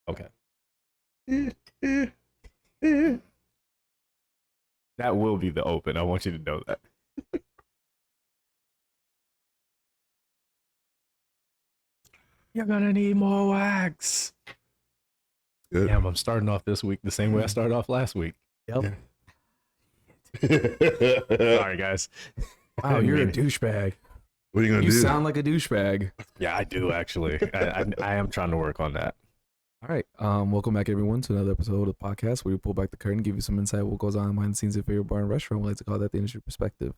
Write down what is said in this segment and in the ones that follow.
Okay. Eh. That will be the open. I want you to know that. You're gonna need more wax. Good. Damn, I'm starting off this week the same way I started off last week. Yep. Sorry, guys. Wow, you're a douchebag. What are you gonna You do? sound like a douchebag. Yeah, I do actually. I am trying to work on that. All right. Welcome back, everyone, to another episode of the podcast where we pull back the curtain, give you some insight what goes on behind the scenes of your favorite bar and restaurant. We like to call that the industry perspective.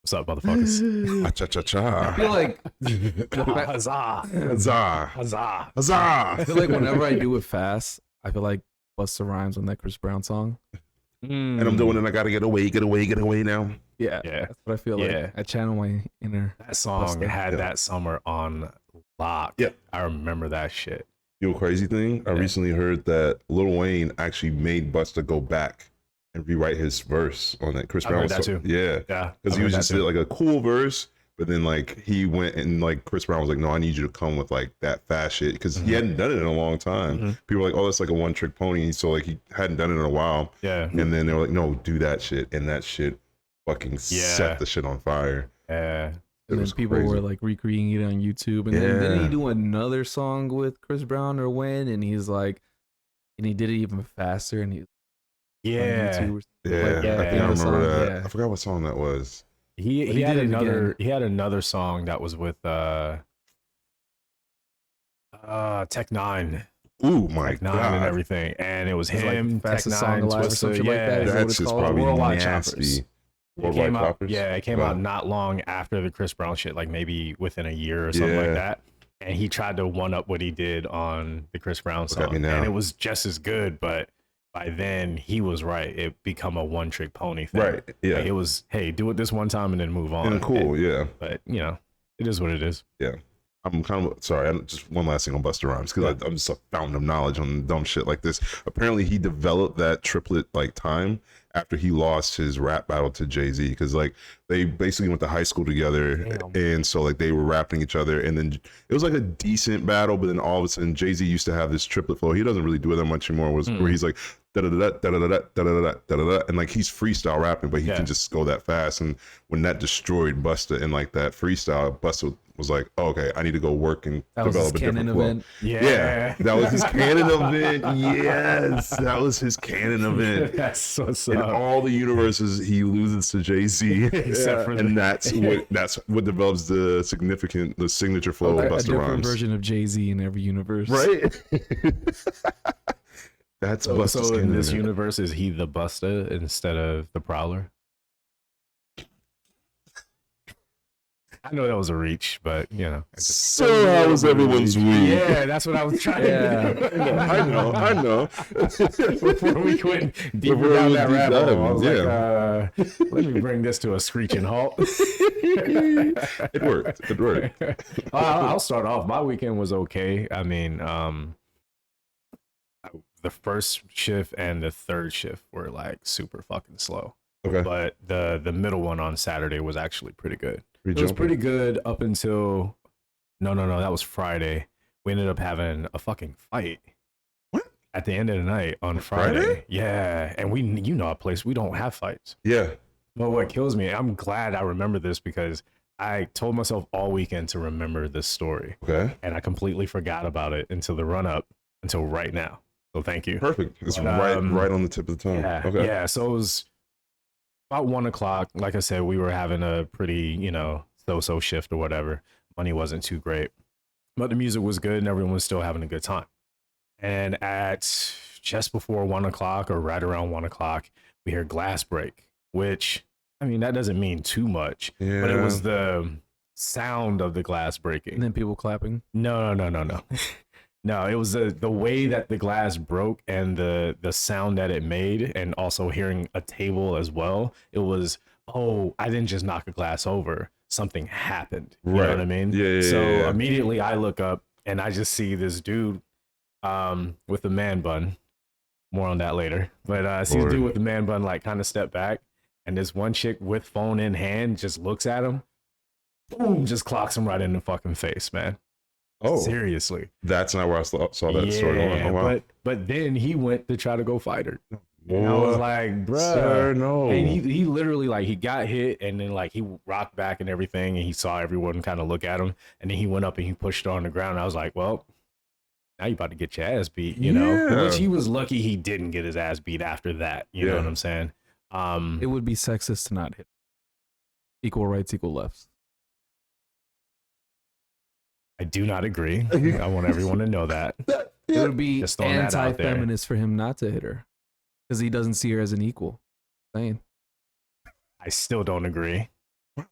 What's up, motherfuckers? Cha cha I cha. feel like Huzzah! Huzzah. Huzzah! I Huzzah. feel like whenever I do it fast, I feel like Busta Rhymes on that Chris Brown song. And I'm doing it. I gotta get away now. Yeah, Yeah. that's what I feel Yeah. like. I channel my inner. That song Busta. had Yeah. that summer on lock. Yep. I remember that shit. You know, crazy thing. I Yeah. recently heard that Lil Wayne actually made Busta go back and rewrite his verse on that Chris I Brown heard that song. too. Yeah, Yeah. because I've he was heard just that too. like a cool verse, but then like he went and like Chris Brown was like, "No, I need you to come with like that fast shit," because he hadn't done it in a long time. Mhm. People were like, "Oh, that's like a one trick pony," so like he hadn't done it in a while. Yeah. And then they were like, "No, do that shit," and that shit fucking Yeah. set the shit on fire. Yeah. It And then was people crazy. were like recreating it on YouTube. And then didn't Yeah. he do another song with Chris Brown or Wayne? And he's like, and he did it even faster. And he Yeah. on YouTube or Yeah, like, I think I the remember song, that. yeah. I forgot what song that was. He But he had did it another again. he had another song that was with Tech Nine. Ooh my Tech Nine and god, everything. And it was It's like him, the fastest Tech song Nine, alive or some Twista, shit like that. Is that what that's it's just called? probably Worldwide nasty. Choppers. It Worldwide came out, Choppers? yeah, it came Oh. out not long after the Chris Brown shit, like maybe within a year or something Yeah. like that. And he tried to one up what he did on the Chris Brown Look at me song, now. and it was just as good. But by then, he was right; it become a one trick pony thing. Right? Yeah, Like, it was, hey, do it this one time and then move on. and cool. Yeah. But you know, it is what it is. I'm kind of sorry. just one last thing on Busta Rhymes because I'm just a fountain of knowledge on dumb shit like this. Apparently, he developed that triplet like time after he lost his rap battle to Jay-Z because like they basically went to high school together, Damn. and so like they were rapping each other, and then it was like a decent battle. But then all of a sudden, Jay-Z used to have this triplet flow. He doesn't really do it that much anymore. Where he's like da da da da da da da da da da, and like he's freestyle rapping, but he Yeah. can just go that fast. And when that destroyed Busta in like that freestyle, Busta was like, oh, okay, I need to go work and That was his develop a different canon flow. event. Yeah, that was his canon event. Yes, that was his canon event. That's what's In up. all the universes, he loses to Jay-Z, Except for and that's what develops the signature flow a of Busta different Rhymes. version of Jay-Z in every universe. Right. That's So, Busta's so in canon this event. universe, is he the Busta instead of the Prowler? I know that was a reach, but you know. I just- So how was everyone's week? Yeah, that's what I was trying Yeah. to do. I know. Before we went deeper Before down we that deep rabbit dive, hole, I was yeah. like, let me bring this to a screeching halt. It worked. It worked. I'll start off. My weekend was okay. I mean, the first shift and the third shift were like super fucking slow. Okay. But the middle one on Saturday was actually pretty good. Pretty It was jumpy. pretty good up until no, that was Friday. We ended up having a fucking fight. What? At the end of the night on Friday? Yeah. And you know a place we don't have fights. Yeah. But what kills me, I'm glad I remember this because I told myself all weekend to remember this story. Okay. And I completely forgot about it until the run up until right now. So thank you. Perfect. It's But, right on the tip of the tongue. Yeah. Okay. Yeah. So it was about 1:00. Like I said, we were having a pretty, so shift or whatever. Money wasn't too great, but the music was good and everyone was still having a good time. And at just before 1:00 or right around 1:00, we hear glass break, which, I mean, that doesn't mean too much, Yeah. but it was the sound of the glass breaking. And then people clapping. No. No, it was the way that the glass broke and the sound that it made, and also hearing a table as well. It was, oh, I didn't just knock a glass over. Something happened. You know Right. what I mean? Yeah. So yeah. immediately I look up and I just see this dude with a man bun. More on that later. But I see this dude with the man bun like kind of step back, and this one chick with phone in hand just looks at him. Boom, just clocks him right in the fucking face, man. Oh, seriously. that's not where I saw that story going. Oh, wow. But then he went to try to go fight her. And I was like, bruh. Sir, no. And he literally, like, he got hit and then, like, he rocked back and everything. And he saw everyone kind of look at him. And then he went up and he pushed her on the ground. I was like, well, now you about to get your ass beat, you know? Which he was lucky he didn't get his ass beat after that. You know what I'm saying? It would be sexist to not hit. Equal rights, equal lefts. I do not agree. I want everyone to know that. It would be Just throwing that out there. anti-feminist for him not to hit her. Because he doesn't see her as an equal. Saying. I still don't agree.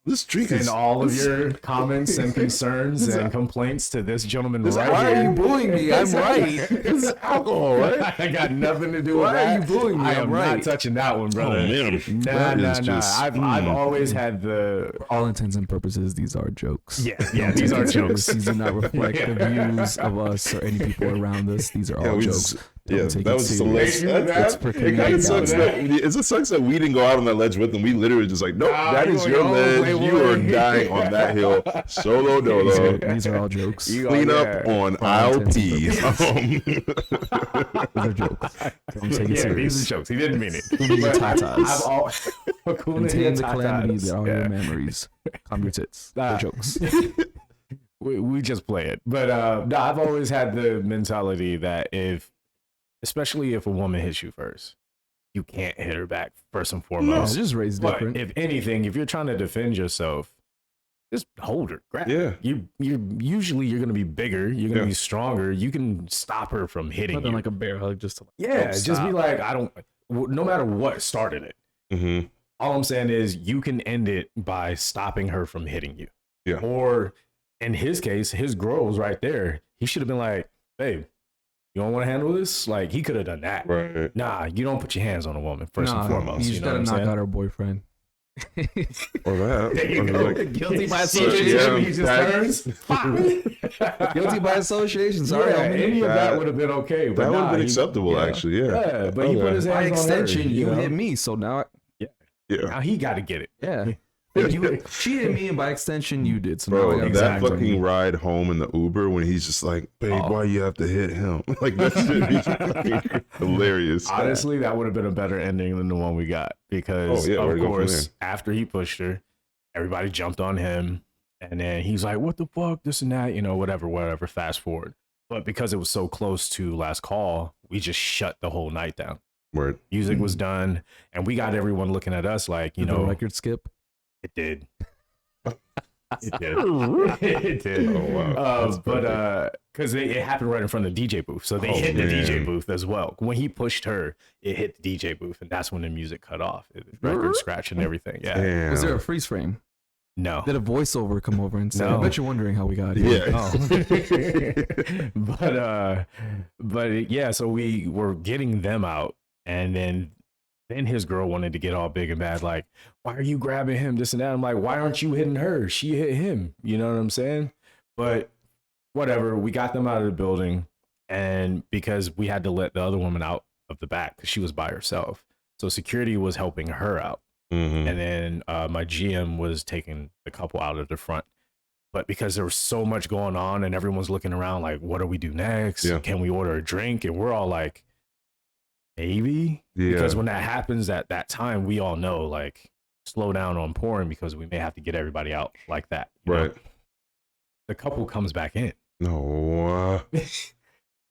This drink Send is all of your comments and concerns and complaints to this gentleman right Why here. are you bullying me? I'm right. It's alcohol, right? I got nothing to do with Why that. are you bullying me? I I'm am right. not touching that one, brother. Oh, man. Nah. That is just- I've always had the For all intents and purposes, these are jokes. yeah. These are jokes. These do not reflect the views of us or any people around us. These are all we jokes. just- Don't take that it was just a serious. ledge. It's for It kind community of sucks value. that it sucks that we didn't go out on that ledge with them. We literally just like, nope, Nah, that you is going your your own ledge. way, You boy. are dying on that hill. Solo dolo. These are all jokes. You Clean are- up on For all aisle intents P. These are jokes. Don't take it Yeah, serious. these are jokes. He didn't mean it. Kuna But tatas. I've all Kuna Contain the tatas. calamity that are Yeah. your memories. Calm your tits. They're Nah. jokes. we just play it. But no, I've always had the mentality that especially if a woman hits you first, you can't hit her back first and Yeah, foremost. just raised But different. if anything, if you're trying to defend yourself, just hold her, grab her. Yeah. You're usually gonna be bigger, you're gonna Yeah. be stronger. You can stop her from hitting Nothing you. like a bear hug just to Yeah, don't just be stop. like, no matter what started it. Mm-hmm. All I'm saying is you can end it by stopping her from hitting you. Yeah. Or in his case, his girl was right there. He should have been like, babe, you don't want to handle this? Like, he could have done that. Right. Nah, you don't put your hands on a woman first and Nah, foremost. you You just know what gotta I'm knock saying? out her boyfriend. Or that. There you Or go. like- Guilty by See what association. he just That- turns? Guilty by association. Sorry, Yeah, homie. any of that That- would have been okay. But that would have nah, been he- acceptable, yeah. actually. Yeah. Yeah, but he Okay. put his By hands on her. extension, you know? hit me, so now, Yeah. Now he got to get it. yeah. She hit me, and by extension, you did. So now I Bro, gotta exactly. that fucking ride home in the Uber when he's just like, babe, Oh. why you have to hit him? Like, that shit is fucking hilarious. Honestly, that would have been a better ending than the one we got because, Oh, yeah, where'd of it go from course, after he pushed her, everybody jumped on him, and then he's like, "What the fuck? This and that, whatever." Fast forward, but because it was so close to last call, we just shut the whole night down. Word. Music was done, and we got everyone looking at us like, The record skip. it did. It did. It did. Oh, wow. That's But because it happened right in front of the DJ booth, so they Oh, hit the DJ man. booth as well. When he pushed her, it hit the DJ booth, and that's when the music cut off. Record scratch and everything. Yeah. Damn. Was there a freeze frame? No. Did a voiceover come over and say, No. I bet you're wondering how we got here. Yeah. Oh. but yeah, so we were getting them out, and then his girl wanted to get all big and bad, like, why are you grabbing him, this and that. I'm like, why aren't you hitting her? She hit him. You know what I'm saying? But whatever, we got them out of the building, and because we had to let the other woman out of the back because she was by herself, so security was helping her out. Mhm. And then my GM was taking the couple out of the front. But because there was so much going on and everyone's looking around like, what do we do next? Yeah. Can we order a drink? And we're all like, maybe? Yeah. Because when that happens at that time, we all know, like, slow down on pouring because we may have to get everybody out like that. you know? Right. The couple comes back in. No.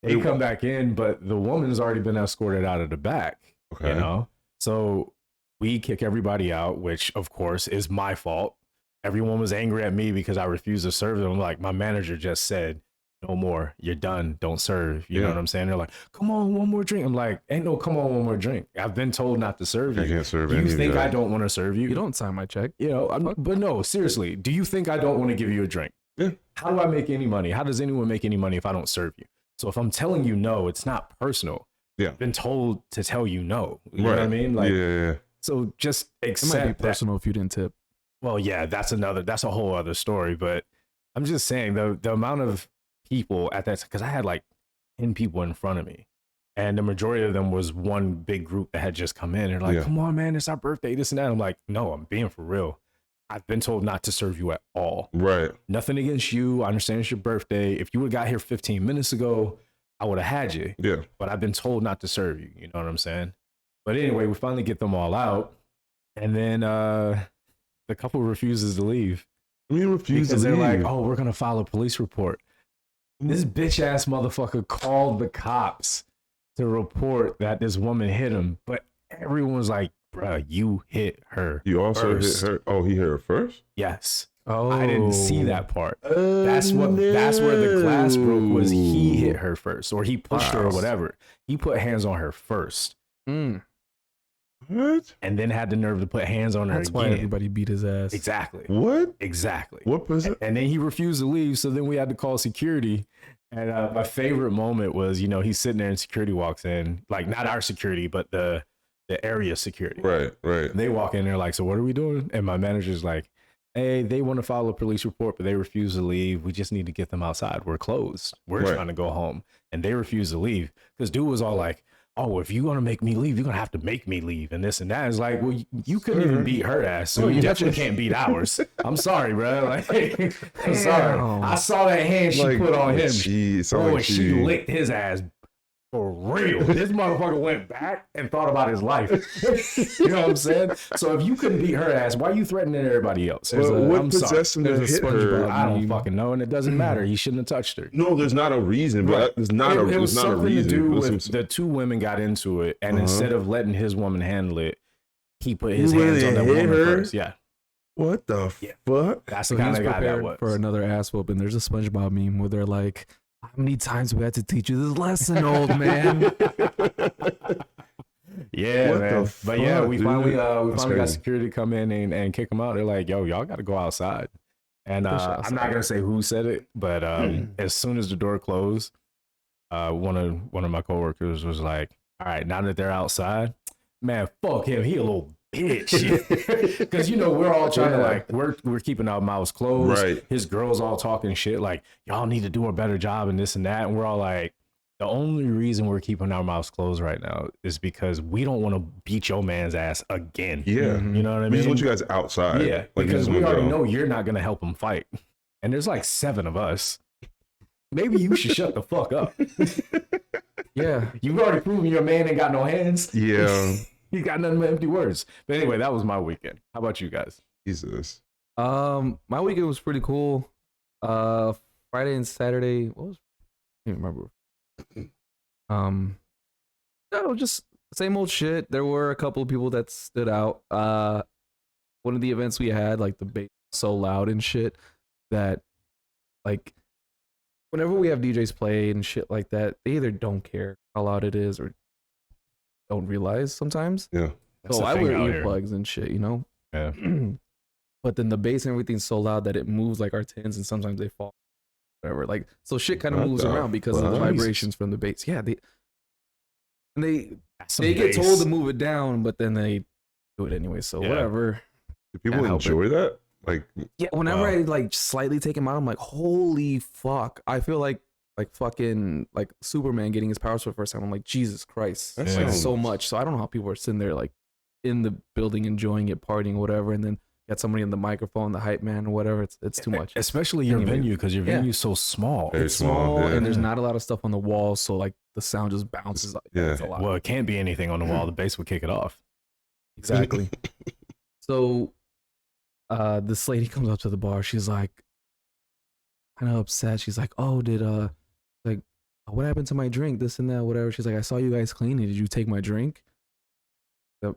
They come back in, but the woman's already been escorted out of the back. Okay. You know? So we kick everybody out, which of course is my fault. Everyone was angry at me because I refused to serve them. Like, my manager just said, no more, you're done, don't serve. You know Yeah. what I'm saying? They're like, come on, one more drink. I'm like, ain't no come on, one more drink. I've been told not to serve I you. can't serve Do any you of think that. I don't want to serve you? You don't sign my check. You know, but no, seriously, do you think I don't want to give you a drink? Yeah. How do I make any money? How does anyone make any money if I don't serve you? So if I'm telling you no, it's not personal. Yeah. I've been told to tell you no. You know what I Right. mean? Like, yeah. so just It might be accept that. personal if you didn't tip. Well, yeah, that's a whole other story. But I'm just saying the amount of people at that, because I had like 10 people in front of me, and the majority of them was one big group that had just come in. They're like, Yeah. come on, man, it's our birthday, this and that. I'm like, no, I'm being for real. I've been told not to serve you at all. Right. Nothing against you. I understand it's your birthday. If you would have got here 15 minutes ago, I would have had you. Yeah. But I've been told not to serve you. You know what I'm saying? But anyway, we finally get them all out. And then the couple refuses to leave. I mean, refuse to because leave. they're like, oh, we're going to file a police report. This bitch ass motherfucker called the cops to report that this woman hit him. But everyone was like, bruh, you hit her. You also first. hit her. Oh, he hit her first? Yes. Oh, I didn't see that part. That's where the glass broke, was he hit her first, or he pushed her or whatever. He put hands on her first. What? And then had the nerve to put hands on her That's again. why everybody beat his ass. Exactly. What? Exactly. What was it? And then he refused to leave, so then we had to call security. And my favorite moment was, he's sitting there and security walks in, like not our security, but the area security. Right. They walk in there like, so what are we doing? And my manager's like, hey, they want to file a police report, but they refuse to leave. We just need to get them outside. We're closed. We're trying to go home. And they refuse to leave because dude was all like, oh, if you're going to make me leave, you're going to have to make me leave and this and that. It's like, well, you couldn't even beat her ass, so you definitely can't beat ours. I'm sorry, bro. Like, I'm sorry. I saw that hand she put on him. She licked his ass. For real. This motherfucker went back and thought about his life. You know what I'm saying? So if you couldn't beat her ass, why are you threatening everybody else? What possessed him to hit her? I don't fucking know, and it doesn't matter. He shouldn't have touched her. No, there's not a reason, but there's not a reason. It was something to do with the two women got into it, and instead of letting his woman handle it, he put his hands on that woman first. Yeah. What the fuck? That's the kind of guy that was. For another ass whooping. There's a SpongeBob meme where they're like, how many times we had to teach you this lesson, old man? Yeah, what man. But yeah, we finally crazy. got security to come in and kick them out. They're like, yo, y'all got to go outside. And I'm not gonna say who said it, but as soon as the door closed, one of my coworkers was like, all right, now that they're outside, man, fuck him. He a little bitch. Because we're all trying to like we're keeping our mouths closed. Right. His girls all talking shit like, y'all need to do a better job and this and that. And we're all like, the only reason we're keeping our mouths closed right now is because we don't want to beat your man's ass again. Yeah. You know what I mean? We just want you guys outside. Yeah. Like, because we already know you're not gonna help him fight. And there's like 7 of us. Maybe you should shut the fuck up. Yeah. You've already proven your man ain't got no hands. Yeah. He got nothing but empty words. But anyway, that was my weekend. How about you guys? Jesus. My weekend was pretty cool. Friday and Saturday. What was? I can't remember. No, just same old shit. There were a couple of people that stood out. One of the events we had, like the bass was so loud and shit that, like, whenever we have DJs play and shit like that, they either don't care how loud it is or don't realize sometimes. Yeah. So I wear earplugs and shit, Yeah. But then the bass and everything's so loud that it moves like our tins, and sometimes they fall. Whatever, like, so shit kind of moves around because of the vibrations from the bass. Yeah, they get told to move it down, but then they do it anyway. So whatever. Do people enjoy that? Like, yeah, whenever I like slightly take him out, I'm like, holy fuck! I feel like fucking like Superman getting his powers for the first time. I'm like, Jesus Christ, that's like so much. So I don't know how people are sitting there like in the building enjoying it, partying, whatever, and then got somebody in the microphone, the hype man or whatever. It's too much. Especially your venue, because your venue's so small. Very It's small, yeah. and there's not a lot of stuff on the wall, so like the sound just bounces. Yeah. It's a lot. Well, it can't be anything on the wall. The bass would kick it off. Exactly. So this lady comes up to the bar. She's like kind of upset. She's like, oh, like, what happened to my drink? This and that, whatever. She's like, I saw you guys cleaning. Did you take my drink?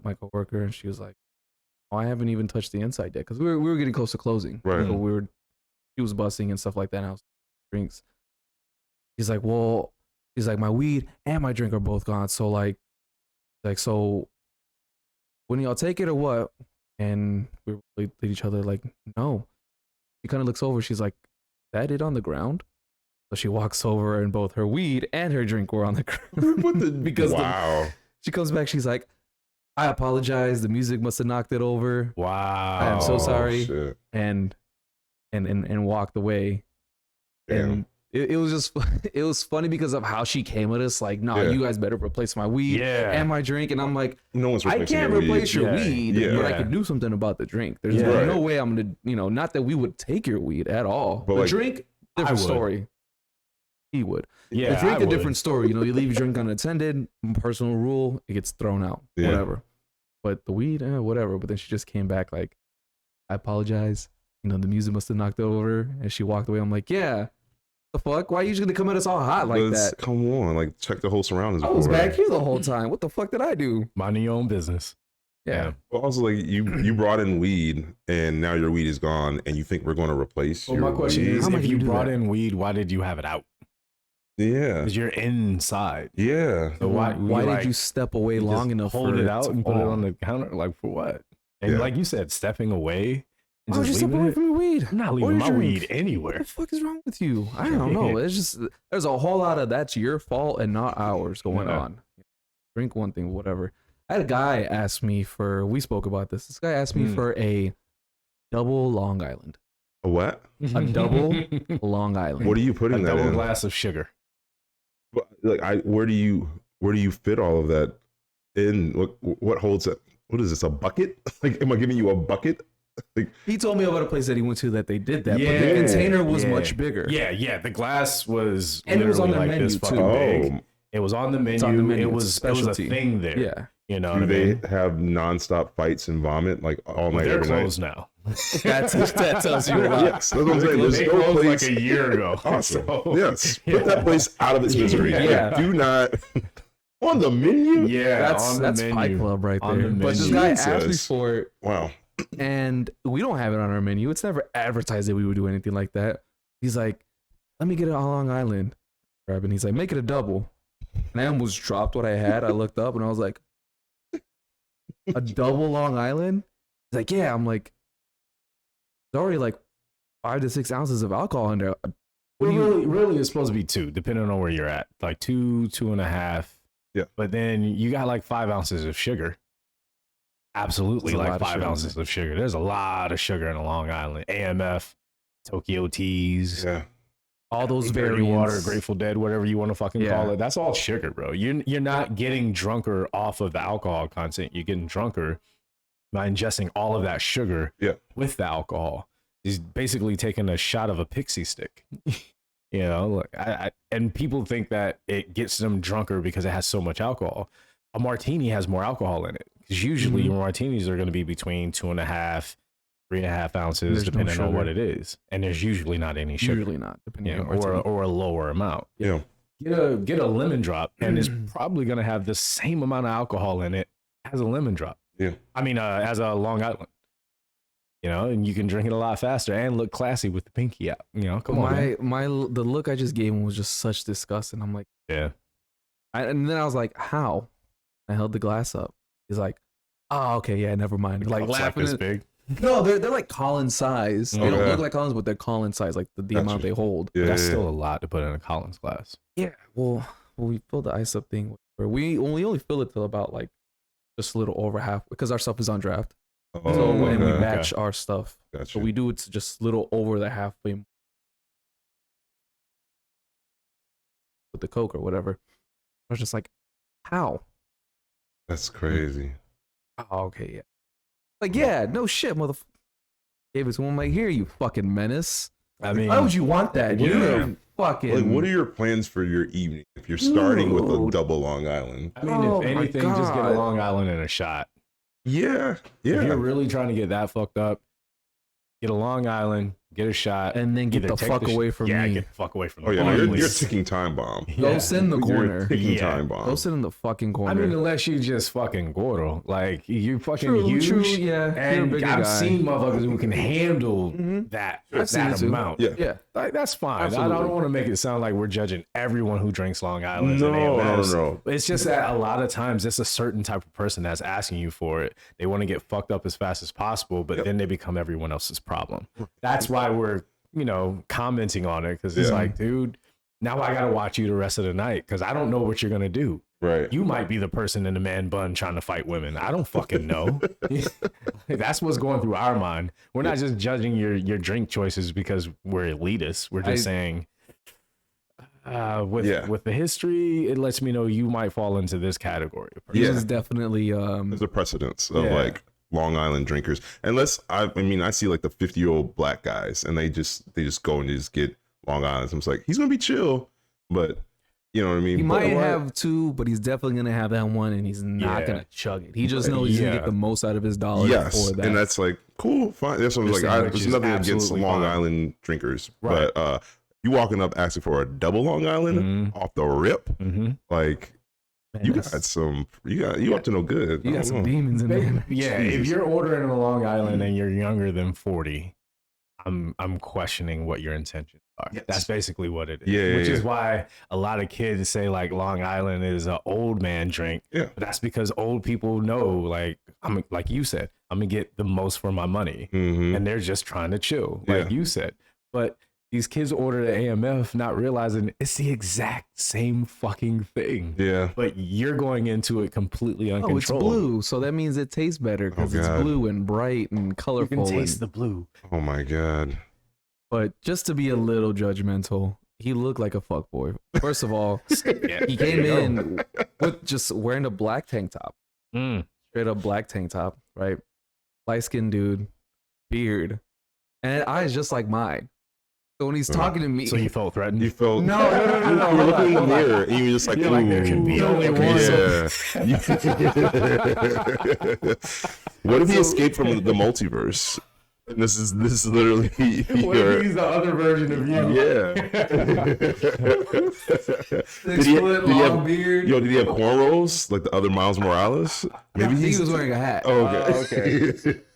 My coworker, and she was like, oh, I haven't even touched the inside yet, because we were getting close to closing. Right. So she was bussing and stuff like that. And I was drinks. He's like, well, my weed and my drink are both gone. So like, so when y'all take it or what? And we looked at each other like, no. She kind of looks over. She's like, that it on the ground? So she walks over, and both her weed and her drink were on the ground. Because she comes back. She's like, I apologize. The music must have knocked it over. Wow. I am so sorry. Shit. And walked away. Damn. And it was just it was funny because of how she came at us. Like, nah, Yeah. you guys better replace my weed Yeah. and my drink. And I'm like, No one's I replacing can't your weed. replace your Yeah. weed, Yeah. but I Yeah. can do something about the drink. There's Yeah. no way I'm gonna, not that we would take your weed at all. But the like- drink, I different would. story. He would. Yeah, The drink, I a would. different story. You leave your drink unattended, personal rule, it gets thrown out. Yeah. Whatever. But the weed, whatever. But then she just came back like, I apologize. The music must have knocked over, and she walked away. I'm like, yeah. The fuck? Why are you just gonna come at us all hot like that? Come on, like check the whole surroundings. I was before. back here the whole time. What the fuck did I do? Minding your own business. Yeah. But also, like you brought in weed, and now your weed is gone, and you think we're going to replace Well, your my question weed? is, How am I if gonna you do brought that? in weed, why did you have it out? Yeah, Because you're inside. yeah. So why Why like, did you step away you long just enough hold for it out to and put it fall? on the counter? Like for what? And Yeah. like you said, stepping away and Why would you just step leaving away it. from your weed? I'm not Or leaving your my drink? weed What anywhere. the fuck is wrong with you? I don't know. It's just there's a whole lot of that's your fault and not ours going Yeah. on. Drink one thing, whatever. I had a guy ask me for. We spoke about this. This guy asked me for a double Long Island. A what? A double Long Island. What are you putting a that double in? glass of sugar. But, like, where do you fit all of that in? What holds it? What is this? A bucket? Like, am I giving you a bucket? He told me about a place that he went to that they did that, but Yeah, the container was yeah. much bigger. Yeah. The glass was And it was on literally their like this menu, fucking too. big. It was on the menu. It's on the menu. It It's was a it was a specialty. thing there. Yeah. You know Do what I they mean? have nonstop fights and vomit like all Well, night, they're every night? closed now. That tells you a lot. Yes, that's what I'm saying. There's They no closed place. like a year ago. Awesome. So, Yes. yeah. Put that place out of its misery. Yeah. Like, do not on the menu. Yeah, on the That's menu. Fight Club right On there. the But this menu. guy asked me Jesus. for it, Wow. and we don't have it on our menu. It's never advertised that we would do anything like that. He's like, let me get it on Long Island. And he's like, make it a double. And I almost dropped what I had. I looked up and I was like, a double Long Island? He's like, yeah. I'm like, there's already like 5 to 6 ounces of alcohol in there. What do you? Really, it's supposed to be 2, depending on where you're at. Like 2, 2.5. Yeah. But then you got like 5 ounces of sugar. Absolutely, That's a lot like of 5 sugar in ounces of sugar. There's a lot of sugar in a Long Island. AMF, Tokyo Teas, Yeah. All those Dirty variants. Water, Grateful Dead, whatever you want to fucking Yeah. call it. That's all sugar, bro. You're not getting drunker off of the alcohol content. You're getting drunker by ingesting all of that sugar Yeah. with the alcohol. He's basically taking a shot of a pixie stick. Like and people think that it gets them drunker because it has so much alcohol. A martini has more alcohol in it because usually your martinis are going to be between 2.5, 3.5 ounces, There's no depending on what sugar. it is. And there's usually not any sugar. Usually not, depending Yeah, on martini. or a lower amount. Yeah. Get a lemon drop, and it's probably gonna have the same amount of alcohol in it as a lemon drop. Yeah. I mean, as a Long Island. And you can drink it a lot faster and look classy with the pinky out. Come on, man. The look I just gave him was just such disgust, and I'm like, Yeah. and then I was like, how? I held the glass up. He's like, oh, okay, yeah, never mind. Like Cups like laughing. this big. No, they're like Collins size. They don't Okay. look like Collins, but they're Collins size, like the Gotcha. amount they hold. Yeah. That's yeah, still a lot to put in a Collins glass. Yeah. Well, we filled the ice up thing. Where we only fill it till about like just a little over half because our stuff is on draft. Oh, So and we okay. batch our stuff. Gotcha. So we do it's just a little over the halfway with the Coke or whatever. I was just like, how? That's crazy. Oh, okay, yeah. Like, yeah, no shit, motherfucker. Gave it to him. I'm like, here, you fucking menace. I mean, Why would you want that? Yeah. You're fucking. Like, what are your plans for your evening if you're starting with a Dude. double Long Island? I mean, Oh if my anything, just get a God. Long Island and a shot. Yeah. If Yeah. you're really trying to get that fucked up, get a Long Island, get a shot, and then get either the take fuck sh- away from yeah, me. get the fuck away from Oh, the yeah. bar, No, you're please. ticking time bomb. Go Yeah. sit in the You're corner. ticking Yeah. time bomb. Go sit in the fucking corner. I mean, unless you just fucking gordo, like you fucking true, huge. true, yeah. You're a And bigger I've guy. seen motherfuckers who can handle Mhm. that I've seen that it too. amount. Yeah. Yeah. Like, that's fine. I Absolutely. don't want to make it sound like we're judging everyone who drinks Long Islands. No, and AMFs. no. It's just that a lot of times it's a certain type of person that's asking you for it. They want to get fucked up as fast as possible, but Yep. then they become everyone else's problem. That's why we're, commenting on it because it's Yeah. like, dude, now I got to watch you the rest of the night because I don't know what you're going to do. Right. You might be the person in the man bun trying to fight women. I don't fucking know. That's what's going through our mind. We're not just judging your drink choices because we're elitists. We're just saying With the history, it lets me know you might fall into this category. This is definitely there's a precedence of Yeah. like Long Island drinkers. Unless I mean I see like the 50-year-old black guys and they just go and just get Long Islands. I'm just like, he's gonna be chill, but you know what I mean? he But- might have two, but he's definitely gonna have that one, and he's not Yeah. gonna chug it. He just knows he's gonna Yeah. get the most out of his dollar Yes, for that. and that's like cool, fine. That's what I was like. Understand, which There's is nothing against absolutely Long fine. Island drinkers, Right. but you walking up asking for a double Long Island Mhm. off the rip, Mhm. like Man, you that's- got some, you up to no good. you I got don't some know. demons in there. Yeah, if Jesus. you're ordering a Long Island and you're younger than 40, I'm questioning what your intentions are. Yes. That's basically what it is. Yeah, Which yeah, is yeah. why a lot of kids say like Long Island is an old man drink. Yeah. But that's because old people know, like like you said, I'm gonna get the most for my money. Mhm. And they're just trying to chill, like Yeah. you said. But these kids order the AMF not realizing it's the exact same fucking thing. Yeah. But you're going into it completely Oh, it's uncontrolled. blue, so that means it tastes better because it's God. blue and bright and You colorful. can taste and- the blue. Oh my god. But just to be a little judgmental, he looked like a fuckboy. First of all, Yeah, he there came you go. in with just wearing a black tank top, Mm. straight up black tank top, right? Light skinned dude, beard, and eyes just like mine. So when he's talking to me, So you felt threatened? You felt No. You were looking in the mirror and you were just like, You're like, there can be only one. Yeah. What if he escaped from the multiverse? And this is literally What your, if he's the other version of you? yeah. Six foot, long beard. Did he have cornrows like the other Miles Morales? Maybe he he's was wearing a hat, Oh, okay.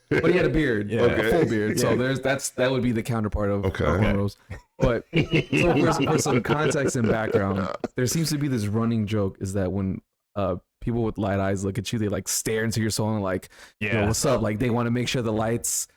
but he had a beard, Yeah. a full Okay. beard. So Yeah. that would be the counterpart of Okay. cornrows. But so for some context and background, there seems to be this running joke is that when people with light eyes look at you, they like stare into your soul and like, Yeah. you know, what's up? Like they want to make sure the lights,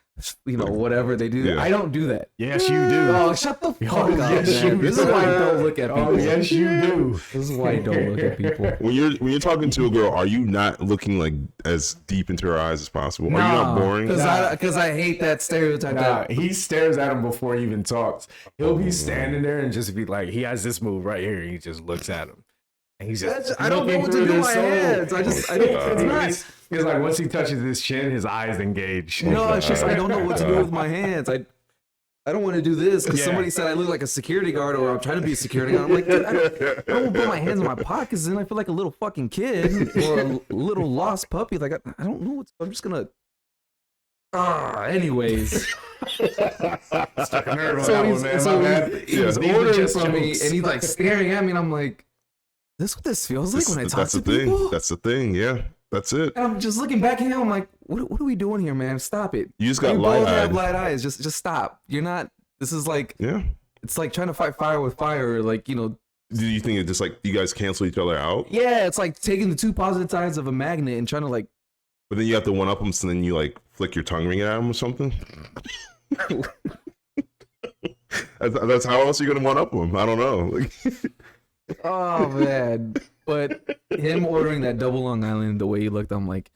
you know, whatever they do. Yeah. I don't do that. Yes, you do. Oh, shut the fuck Oh, up, yes, man. you This is why you do. don't look at people. Oh, yes, you do. This is why you don't look at people. When you're talking to a girl, are you not looking like as deep into her eyes as possible? Are you not boring? Because I hate that stereotype. Nah, that he stares at him before he even talks. He'll be standing there and just be like, he has this move right here. And he just looks at him. And he's just I don't know looking what to through do with his my soul. hands. I don't, it's not. He's like, once he touches his chin, his eyes engage. No, it's just I don't know what to do with my hands. I don't want to do this because Yeah. somebody said I look like a security guard or I'm trying to be a security guard. I'm like, dude, I don't want to put my hands in my pockets and I feel like a little fucking kid or a little lost puppy. Like I don't know what's. I'm just gonna. Anyways, Stuck a nerve on so that he's, one, man. so My bad. he's These are ordering just from me jokes. and he's like staring at me and I'm like, this what this feels like when I talk That's to the thing. people? That's the thing. Yeah, that's it. And I'm just looking back at him. I'm like, what are we doing here, man? Stop it. You just got You both have light-eyed. light eyes. Just stop. You're not. This is like Yeah. it's like trying to fight fire with fire. Like you know, Do you think it just like you guys cancel each other out? yeah. It's like taking the two positive sides of a magnet and trying to like. But then you have to one up them, so then you like flick your tongue ring at them or something. That's how else are you gonna one up them? I don't know. Like, Oh man. But him ordering that double Long Island, the way he looked, I'm like,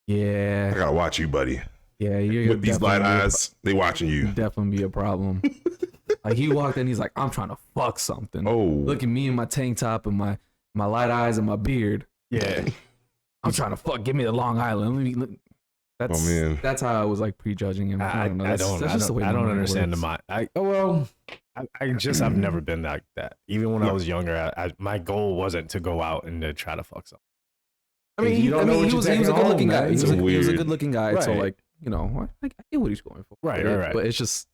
I yeah, gotta watch you, buddy. yeah. You're With these light definitely eyes, they watching you. definitely be a problem. Like he walked in, he's like, I'm trying to fuck something. Oh, Look at me in my tank top and my light eyes and my beard. Yeah. I'm trying to fuck. Give me the Long Island. Let me. That's, Oh, man. That's how I was like prejudging him. I don't know. That's just the way I my don't mind understand works. the mind. I've never been like that. Even when I was younger, my goal wasn't to go out and to try to fuck someone. I mean, You don't know what he you're was a taking good looking home, guy. man. He was, It's he was a weird. good looking guy. So Right. like, you know, I get what he's going for. Right, But right. But it's just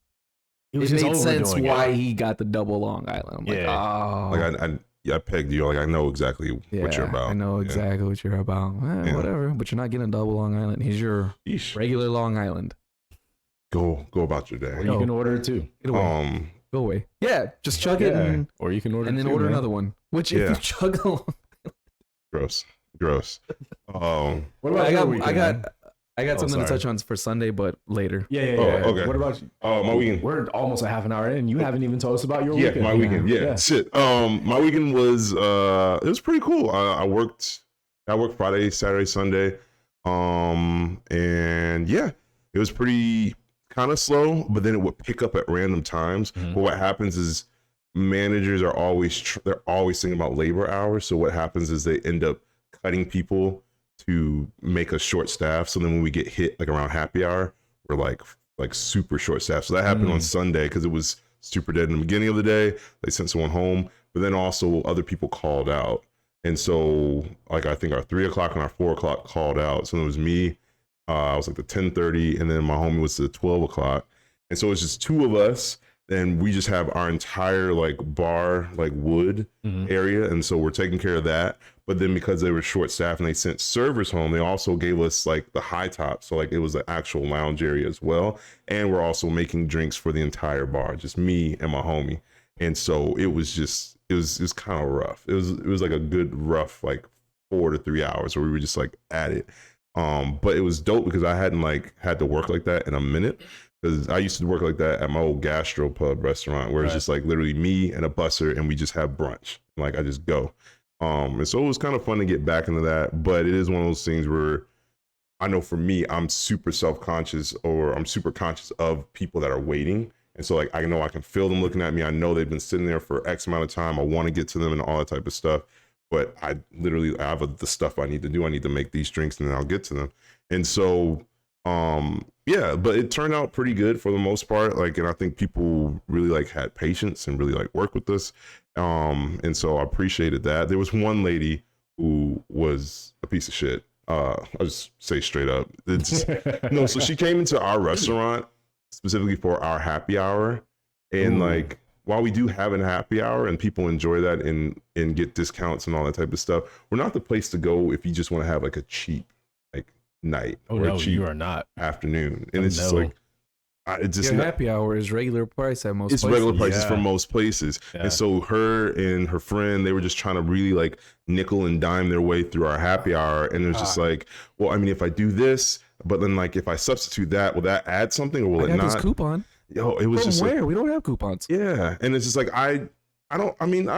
He was it just made sense overdoing why it. he got the double Long Island. I'm like, Yeah. oh, like I pegged you. Like I know exactly what you're about. I know Yeah. exactly what you're about. Yeah. Whatever, but you're not getting a double Long Island. Here's your Yeesh. regular Long Island. Go about your Or day. you can order it too. Get away. Go away. Yeah, just chug it and Or you can order then it too, order man. another one. Which Yeah. if you chug along, Gross. What I about your got weekend, man? I got something to sorry. touch on for Sunday, but later. Yeah. Oh, okay. What about you? my weekend. We're almost a half an hour in. You haven't even told us about your Yeah, weekend. my weekend. Yeah. Yeah. Shit. My weekend was it was pretty cool. I worked Friday, Saturday, Sunday. And yeah, it was pretty kind of slow, but then it would pick up at random times. Mhm. But what happens is managers are always they're always thinking about labor hours. So what happens is they end up cutting people to make us short staff. So then when we get hit like around happy hour, we're like super short staff. So that happened on Sunday because it was super dead in the beginning of the day. They sent someone home, but then also other people called out. And so like I think our 3 o'clock and our 4 o'clock called out. So it was me. I was like the 10:30, and then my homie was the 12 o'clock. And so it's just two of us. And we just have our entire like bar, like wood area. And so we're taking care of that. But then because they were short staffed and they sent servers home, they also gave us like the high top. So like it was an actual lounge area as well. And we're also making drinks for the entire bar, just me and my homie. And so it was kind of rough. It was like a good rough, like 4 to 3 hours where we were just like at it. But it was dope because I hadn't like had to work like that in a minute. Because I used to work like that at my old gastro pub restaurant where it's just like literally me and a busser and we just have brunch. Like I just go. And so it was kind of fun to get back into that. But it is one of those things where I know for me, I'm super self-conscious or I'm super conscious of people that are waiting. And so like I know I can feel them looking at me. I know they've been sitting there for X amount of time. I want to get to them and all that type of stuff. But I have the stuff I need to do. I need to make these drinks and then I'll get to them. And so yeah, but it turned out pretty good for the most part. Like, and I think people really like had patience and really like worked with us. And so I appreciated that. There was one lady who was a piece of shit. I'll just say straight up. No, so she came into our restaurant specifically for our happy hour. And like, while we do have a happy hour and people enjoy that and get discounts and all that type of stuff, we're not the place to go if you just want to have like a cheap night or no, a cheap you are not afternoon. And it's just like it's just happy hour is regular price at most it's places. regular prices for most places. And so her and her friend, they were just trying to really like nickel and dime their way through our happy hour. And it was just like, well, I mean, if I do this, but then like if I substitute that, will that add something or will it not? This coupon. Yo, it was From just where? like, We don't have coupons. yeah. And it's just like I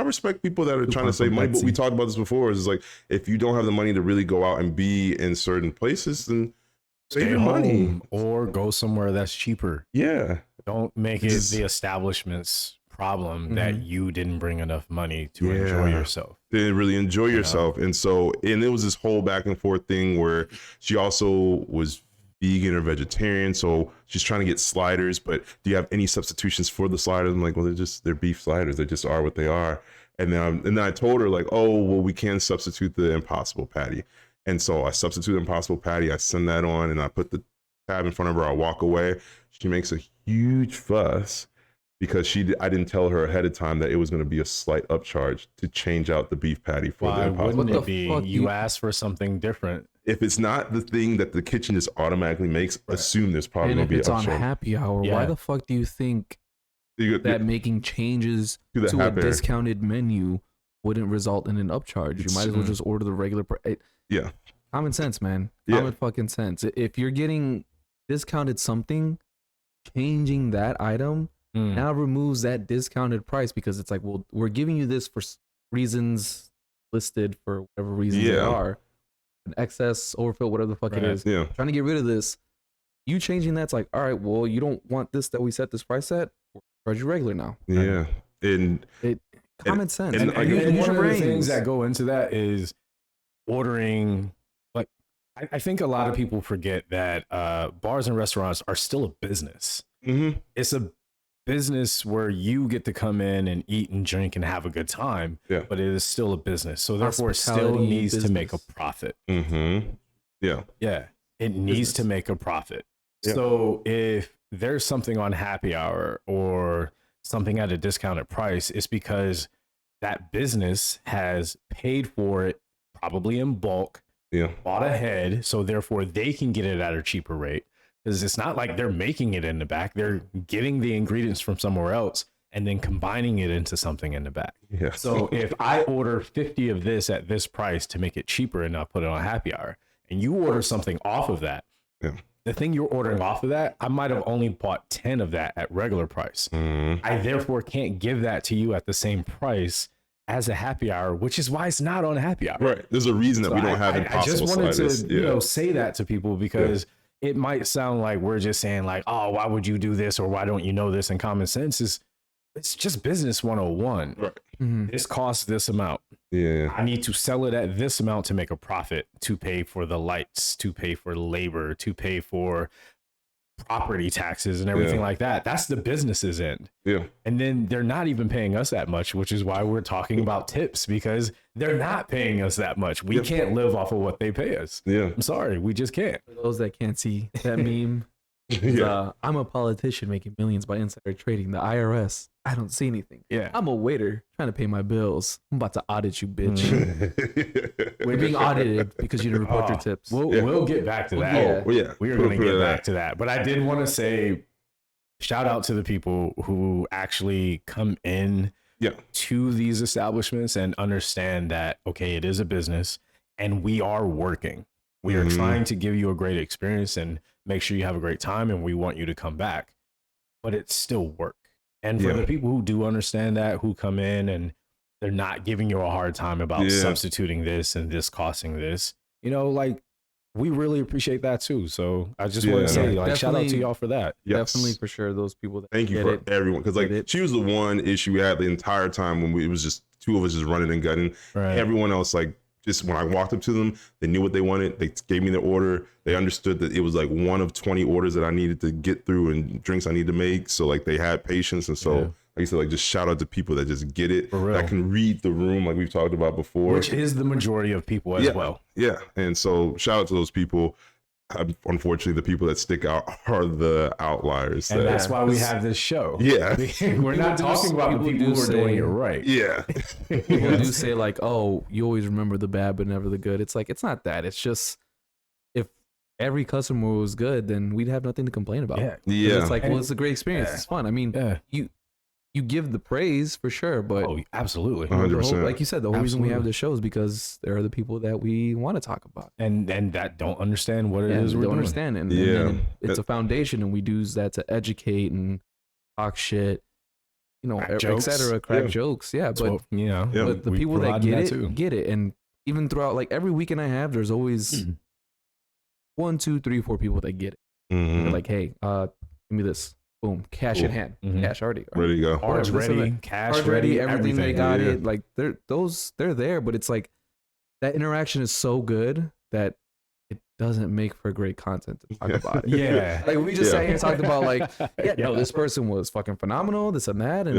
respect people that are trying to save money, but we talked about this before. It's like if you don't have the money to really go out and be in certain places, then save your money or go somewhere that's cheaper. Yeah. Don't make it the establishment's problem that you didn't bring enough money to enjoy yourself. Didn't really enjoy yourself. And so, and it was this whole back and forth thing where she also was vegan or vegetarian, so she's trying to get sliders, but do you have any substitutions for the sliders? I'm like, well, they're beef sliders, they just are what they are. And then I told her like, oh well, we can substitute the Impossible Patty. And so I substitute the Impossible Patty, I send that on and I put the tab in front of her, I walk away. She makes a huge fuss because I didn't tell her ahead of time that it was going to be a slight upcharge to change out the beef patty for the Impossible. Wouldn't it be? You asked for something different. If it's not the thing that the kitchen just automatically makes, assume there's probably going to be an upcharge. And if it's on happy hour, why the fuck do you think that making changes to a discounted menu wouldn't result in an upcharge? You might as well just order the regular price. Yeah. Common sense, man. Common fucking sense. If you're getting discounted something, changing that item now removes that discounted price because it's like, well, we're giving you this for reasons listed for whatever reasons they are. An excess, overfill, whatever the fuck it is. Yeah. Trying to get rid of this. You changing that's like, all right, well, you don't want this that we set this price at, we'll charge you regular now. Yeah. And common sense. And one of the things that go into that is ordering. Like, I think a lot of people forget that bars and restaurants are still a business. It's a business where you get to come in and eat and drink and have a good time, but it is still a business. So therefore it still needs to make a profit. Yeah. It needs to make a profit. So if there's something on happy hour or something at a discounted price, it's because that business has paid for it probably in bulk, bought ahead, so therefore they can get it at a cheaper rate. Because it's not like they're making it in the back. They're getting the ingredients from somewhere else and then combining it into something in the back. So if I order 50 of this at this price to make it cheaper and not put it on happy hour, and you order something off of that, the thing you're ordering off of that, I might have only bought 10 of that at regular price. I therefore can't give that to you at the same price as a happy hour, which is why it's not on happy hour. Right. There's a reason that we don't have Impossible sliders. I just wanted to say that to people because it might sound like we're just saying like, oh, why would you do this or why don't you know this? And common sense is it's just business 101. Right. Mhm. This costs this amount. Yeah. I need to sell it at this amount to make a profit, to pay for the lights, to pay for labor, to pay for property taxes and everything Yeah. like that. That's the business's end. Yeah. And then they're not even paying us that much, which is why we're talking about tips, because they're not paying us that much. We Yeah. can't live off of what they pay us. Yeah. I'm sorry, we just can't. For those that can't see that meme, Yeah. I'm a politician making millions by insider trading. The IRS, I don't see anything. Yeah. I'm a waiter trying to pay my bills. I'm about to audit you, bitch. Mm-hmm. We're being audited because you didn't report your Oh, tips. We'll get back to that. Yeah. Oh, yeah. We are going to get back to that. But I did want to say shout out to the people who actually come in Yeah. to these establishments and understand that, okay, it is a business and we are working. We are Mhm. trying to give you a great experience and make sure you have a great time, and we want you to come back. But it's still work. And for Yeah. the people who do understand that, who come in and they're not giving you a hard time about Yeah. substituting this and this costing this, you know, like, we really appreciate that too. So I just want Yeah. to say, Yeah, like, shout out to definitely. y'all for that. Yes. Definitely for sure. Those people that Thank you get for it. everyone, because like Get it. she was the one issue we had the entire time when it was just two of us just running and gunning. Right. Everyone else, like, just when I walked up to them, they knew what they wanted. They gave me the order. They understood that it was like one of 20 orders that I needed to get through and drinks I need to make. So like they had patience, and so Yeah. like you said, like just shout out to people that just get it, For real. that can read the room, like we've talked about before. Which is the majority of people as Yeah. well. Yeah, and so shout out to those people. Unfortunately, the people that stick out are the outliers. And that- that's why we have this show. Yeah. We're not do- talking about the people people do who are doing say- it right. Yeah. People do say like, "Oh, you always remember the bad, but never the good." It's like it's not that. It's just if every customer was good, then we'd have nothing to complain about. Yeah. 'Cause Yeah. it's like, And- well, it's a great experience. Yeah. It's fun. I mean, Yeah. you give the praise for sure, but Oh, absolutely. 100%. like you said, the whole reason we have Absolutely. the show is because there are the people that we want to talk about. And that don't understand what it Yeah, is they we're don't doing. understand, and Yeah. then it's a foundation, and we use that to educate and talk shit, you know, Crack jokes. etc. Crack Yeah. jokes, yeah. That's But what, you know, Yeah. but the we people that provide get it too. get it, and even throughout like every weekend I have, there's always 1, 2, 3, 4 people that get it. Mhm. They're like, hey, give me this, boom, cash in Cool. hand, Mhm. cash already. Ready to go. Cards This and ready, that. cash Cards ready, everything they got Yeah. it. Like they're there, but it's like that interaction is so good that it doesn't make for great content to talk about it. Yeah. Like we just Yeah. sat here and talked about like, yeah, no, this person was fucking phenomenal, this and that, and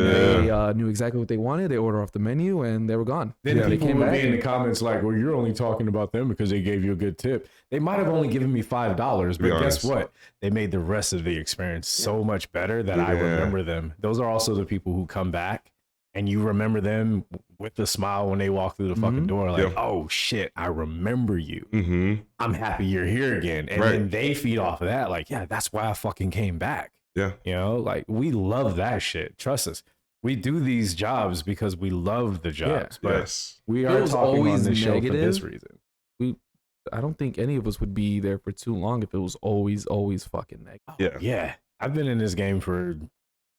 Yeah. they knew exactly what they wanted. They ordered off the menu and they were gone. Then they people came would back. be in the comments like, well, you're only talking about them because they gave you a good tip. They might have only given me $5, Be but guess honest. what? They made the rest of the experience so much better that I Yeah. remember them. Those are also the people who come back and you remember them with a smile when they walk through the fucking Mhm. door. Like, Yeah. oh shit, I remember you. Mm-hmm. I'm happy you're here again. And Right. then they feed off of that. Like, yeah, that's why I fucking came back. Yeah. You know, like we love that shit. Trust us. We do these jobs because we love the jobs. But Yes. we If it are was talking on always this show for this negative, reason. I don't think any of us would be there for too long if it was always fucking negative. Yeah. Yeah. I've been in this game for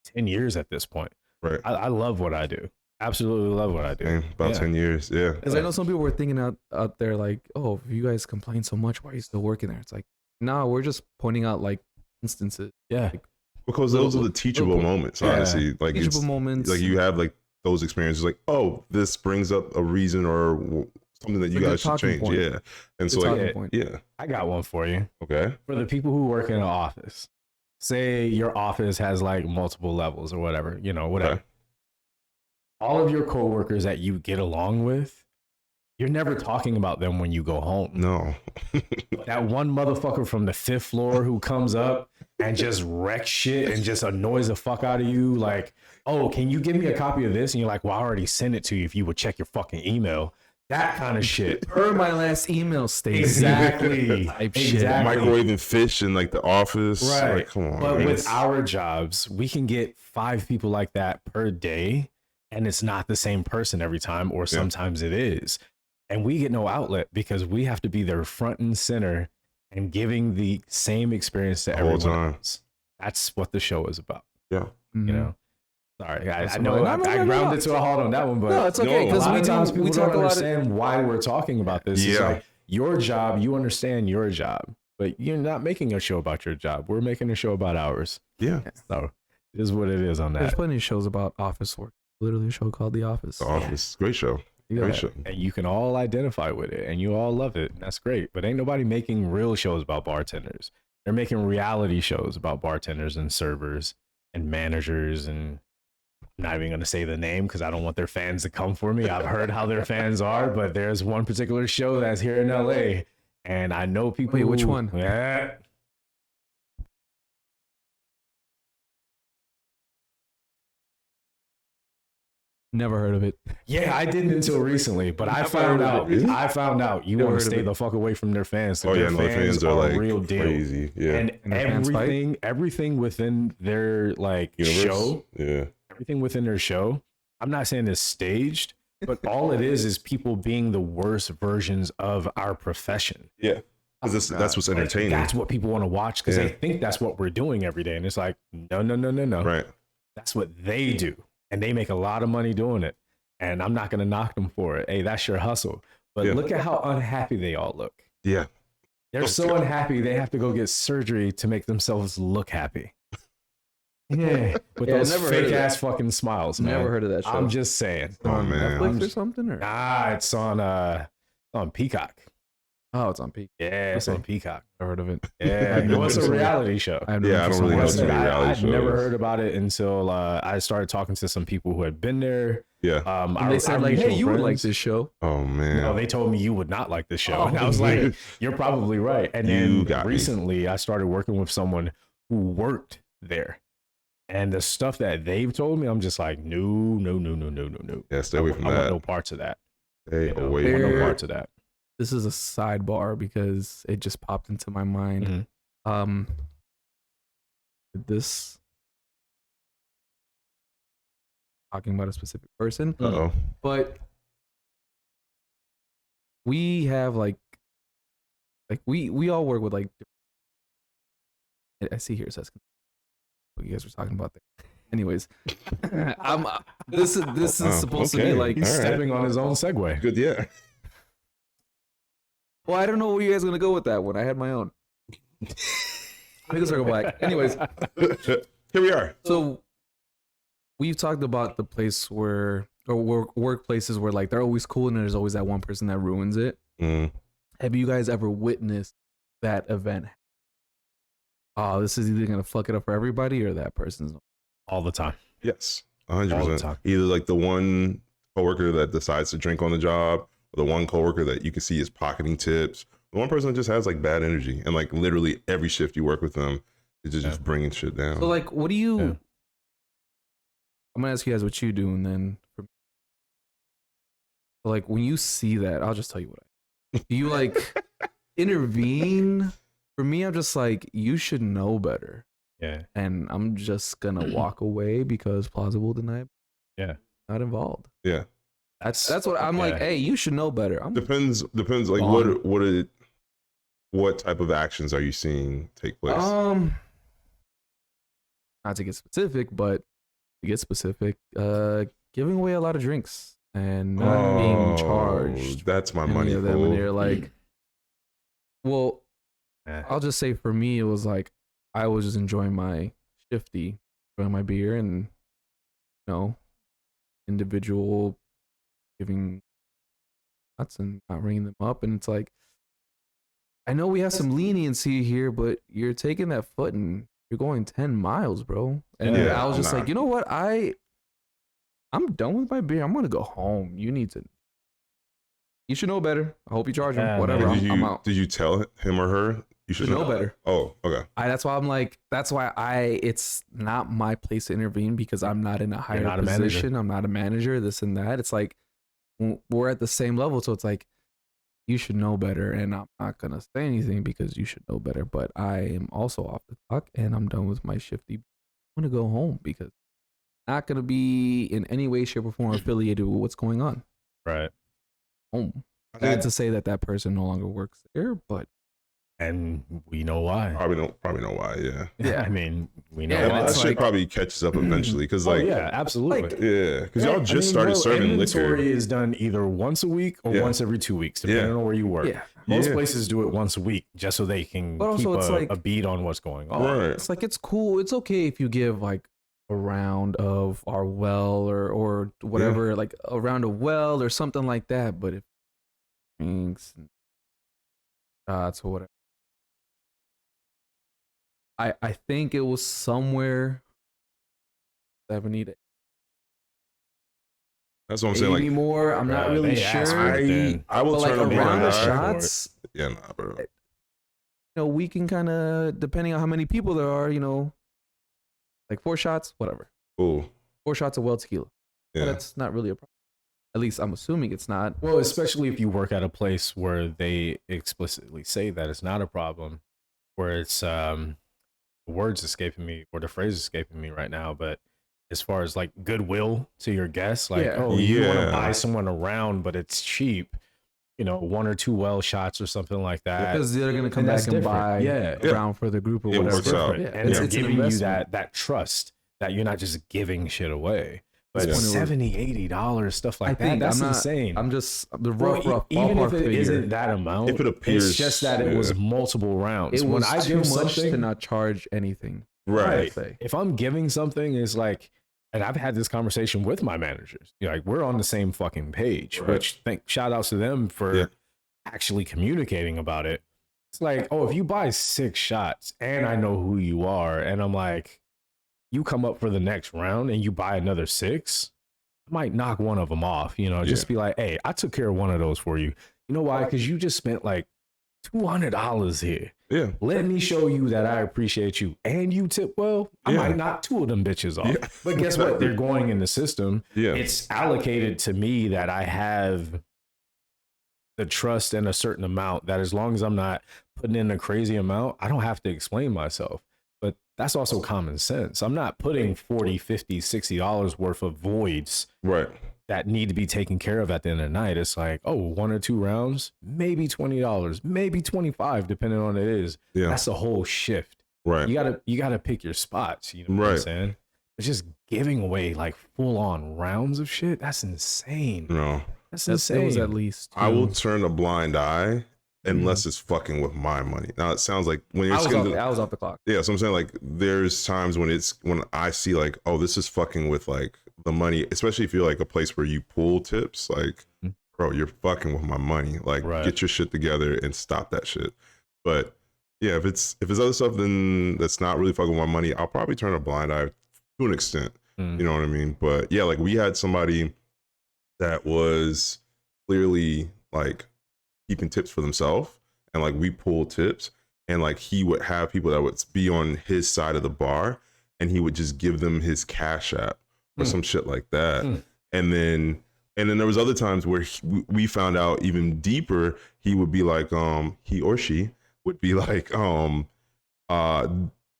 10 years at this point. Right. I love what I do. Absolutely love what I do. Same. About Yeah. 10 years. Yeah. Because I know some people were thinking out there like, oh, if you guys complain so much, why are you still working there? It's like, no, we're just pointing out like instances, Yeah. Because those are the teachable little- moments, Yeah. honestly. Like teachable it's moments. like you have like those experiences, like, oh, this brings up a reason or something that It's you a good guys should talking change. point. Yeah. And Good so like, talking point. yeah. I got one for you. Okay. For the people who work in an office, say your office has like multiple levels or whatever, you know, whatever. Okay. All of your coworkers that you get along with, you're never talking about them when you go home. No. That one motherfucker from the 5th floor who comes up and just wrecks shit and just annoys the fuck out of you. Like, oh, can you give me a copy of this? And you're like, well, I already sent it to you if you would check your fucking email. That kind of shit. per my last email statement. Exactly. Type shit. Exactly. Microwaving fish in like the office. Right. Like, come on. But man. with our jobs, we can get 5 people like that per day, and it's not the same person every time, or sometimes it is. And we get no outlet because we have to be there front and center and giving the same experience to The whole everyone time. else. That's what the show is about, yeah. Mhm. you know? Sorry, I That's know right. No, I no, grounded no. to a halt on that one, but No, it's okay, a 'cause lot we of do- times we people talk don't a lot of- understand why we're talking about this. It's Yeah. like your job, you understand your job, but you're not making a show about your job. We're making a show about ours. Yeah. So It is what it is on There's that. plenty of shows about office work. Literally a show called The Office. The Office, great show. You Great got- show. And you can all identify with it and you all love it. That's great. But ain't nobody making real shows about bartenders. They're making reality shows about bartenders and servers and managers. And I'm not even going to say the name because I don't want their fans to come for me. I've heard how their fans are, but there's one particular show that's here in LA. And I know people. Wait, which one? Yeah. Never heard of it. Yeah, I didn't until recently, but I found out. I found out you Never want to heard of stay it. the fuck away from their fans. Oh yeah, their no, the fans are like real deal. crazy. Yeah, And And their fans fight? everything within their like Universe? show, Yeah, everything within their show. I'm not saying it's staged, but all it is people being the worst versions of our profession. yeah. Because that's what's Like, entertaining. that's what people want to watch because Yeah. they think that's what we're doing every day, and it's like no. Right. That's what they do, and they make a lot of money doing it. And I'm not going to knock them for it. Hey, that's your hustle. But Yeah. look at how unhappy they all look. Yeah. They're Oh, so God. unhappy they have to go get surgery to make themselves look happy. Yeah, with Yeah, those never heard of fake that. ass fucking smiles, man. Never heard of that show. I'm just saying. Oh on man. Netflix or something? Or? It's on Peacock. Oh, it's on Peak. Yeah, it's Okay. on Peacock. Never heard of it. Yeah, I've never it's a seen it. reality show. I have Yeah, I don't really know watch too many it. reality I'd never shows. heard about it until I started talking to some people who had been there. Yeah. And they said like, "Hey, you would like this show." Oh man. No, they told me you would not like this show. Oh, And I was like, you're probably right. And You then got me. recently I started working with someone who worked there. And the stuff that they've told me, I'm just like, no. Yeah, stay away from I want that. no parts of that. Stay You know, away I want from no There- parts of that. This is a sidebar because it just popped into my mind. Mhm. This talking about a specific person, Uh-oh. but we have like we all work with like. I see here it says what you guys were talking about there. Anyways, this is Oh, supposed to okay. be like. He's All right. stepping on his own segue. Good, yeah. Well, I don't know where you guys are gonna go with that one. I had my own. Make it circle back. Anyways, Here we are. so we've talked about the place where or workplaces where like they're always cool and there's always that one person that ruins it. Mm. Have you guys ever witnessed that event? Oh, this is either gonna fuck it up for everybody or that person's. All the time. Yes. All the 100%. time. Either like the one coworker that decides to drink on the job, or the one coworker that you can see is pocketing tips. The one person that just has like bad energy, and like literally every shift you work with them is just bringing shit down. So like, what do you? Yeah. I'm gonna ask you guys what you do, and then like when you see that, I'll just tell you what I do. You like intervene? For me, I'm just like, you should know better, Yeah. and I'm just gonna walk away because plausible deniability. Yeah. Not involved. Yeah. That's what I'm like. Yeah. Hey, you should know better. I'm Depends. Like Gone. what type of actions are you seeing take place? not to get specific, but to get specific, giving away a lot of drinks and not being charged. That's my any money. of them, fool. and they're like, well, Eh. I'll just say for me, it was like I was just enjoying my shifty, enjoying my beer, and individual giving nuts and not ringing them up, and it's like, I know we have some leniency here, but you're taking that foot and you're going 10 miles, bro. And Yeah, I was just nah. like, you know what? I'm done with my beer. I'm gonna go home. You should know better. I hope you charge him. Yeah, Whatever. man. I'm out. Did you tell him or her you should Should know better. Oh, okay. That's why I'm like, it's not my place to intervene because I'm not in a higher not a manager. position. I'm not a manager, this and that. It's like, we're at the same level. So it's like, you should know better. And I'm not going to say anything because you should know better. But I am also off the clock and I'm done with my shifty. I'm going to go home because I'm not going to be in any way, shape, or form affiliated with what's going on. Right. Home. Not to say that person no longer works there, but And we know why. Probably know why. Yeah. Yeah. I mean, we know Yeah, why. that it's shit like- probably catches up eventually because Oh, like yeah, absolutely. like, yeah, because y'all just started serving inventory liquor. is done either once a week or Yeah. once every 2 weeks, depending Yeah. on where you work. yeah. Most Yeah. places do it once a week just so they can But also keep it's a, like- a beat on what's going on. Right. It's like, it's cool. It's okay if you give like a round of our well or whatever, like a round of well or something like that. But if drinks and shots or whatever, I think it was somewhere 70 to That's what I'm saying. 80 Like, more. I'm not really they asked sure. for it then. I will But like turn a a round blind of eye. shots, Yeah, nah, bro. you know, we can kind of, depending on how many people there are, you know, like 4 shots, whatever. Cool. 4 shots of well tequila. Yeah. That's not really a problem. At least I'm assuming it's not. Well, especially if you work at a place where they explicitly say that it's not a problem, where it's the words escaping me or the phrase escaping me right now, but as far as like goodwill to your guests, like, Yeah. oh, you want to Yeah. buy someone around, but it's cheap, you know, 1 or 2 well shots or something like that. Because they're gonna come And that's back and different. buy Yeah. a round for the group or It whatever. works out. Yeah. And they're It's an giving you investment. that trust that you're not just giving shit away. But Yeah. $70, $80, stuff like I think that's I'm not, insane. I'm just the Well, rough even ballpark if it figure. isn't that amount, If it appears, it's just that it was multiple rounds. It When was I too give much to something, not charge anything. right. I'd say. if I'm giving something, it's like, and I've had this conversation with my managers. You know, like we're on the same fucking page. Right. Which shout outs to them for Yeah. actually communicating about it. It's like, oh, if you buy 6 shots and I know who you are, and I'm like, you come up for the next round and you buy another 6. I might knock one of them off, you know, just be like, hey, I took care of one of those for you. You know why? Because you just spent like $200 here. Yeah. Let me show you that I appreciate you. And you tip well, I Yeah. might knock 2 of them bitches off. Yeah. But guess what? They're going in the system. Yeah. It's allocated to me that I have the trust in a certain amount that as long as I'm not putting in a crazy amount, I don't have to explain myself. But that's also common sense. I'm not putting $40, $50, $60 worth of voids Right. that need to be taken care of at the end of the night. It's like, oh, 1 or 2 rounds, maybe $20, maybe 25, depending on what it is. Yeah. That's a whole shift. Right. You gotta pick your spots. You know what I'm Right. saying? But just giving away like full on rounds of shit, that's insane. No. That's It insane. was at least. I will two. turn a blind eye unless it's fucking with my money. Now it sounds like when you're I was off the clock. yeah, so I'm saying like there's times when I see like, oh, this is fucking with like the money, especially if you're like a place where you pull tips, like, Mhm. bro, you're fucking with my money. Like, Right. get your shit together and stop that shit. But yeah, if it's other stuff then that's not really fucking with my money, I'll probably turn a blind eye to an extent. Mm. You know what I mean? But yeah, like we had somebody that was clearly like keeping tips for themselves, and like we pulled tips, and like he would have people that would be on his side of the bar, and he would just give them his Cash App or some shit like that. And then there was other times where we found out even deeper. He would be like, he or she would be like,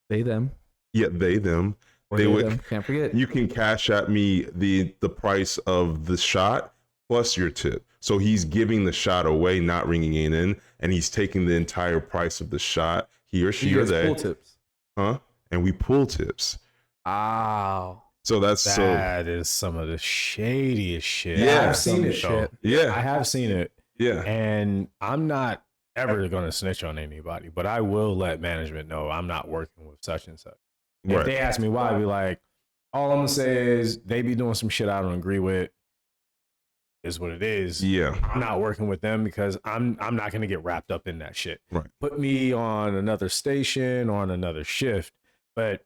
They them. yeah, they them. Or They they would. them. Can't forget. You can Cash App me the price of the shot plus your tip. So he's giving the shot away, not ringing it in, and he's taking the entire price of the shot. He or she You or guys they, pull tips. huh? And we pull tips. Wow. So that's That is some of the shadiest shit. Yeah. I've seen it. Some Though. shit. yeah, I have seen it, yeah, and I'm not ever going to snitch on anybody, but I will let management know I'm not working with such and such. If right, they ask me why, I'd be like, all I'm gonna say is they be doing some shit I don't agree with. Is what it is. yeah, I'm not working with them because I'm not gonna get wrapped up in that shit. Right. Put me on another station or on another shift. But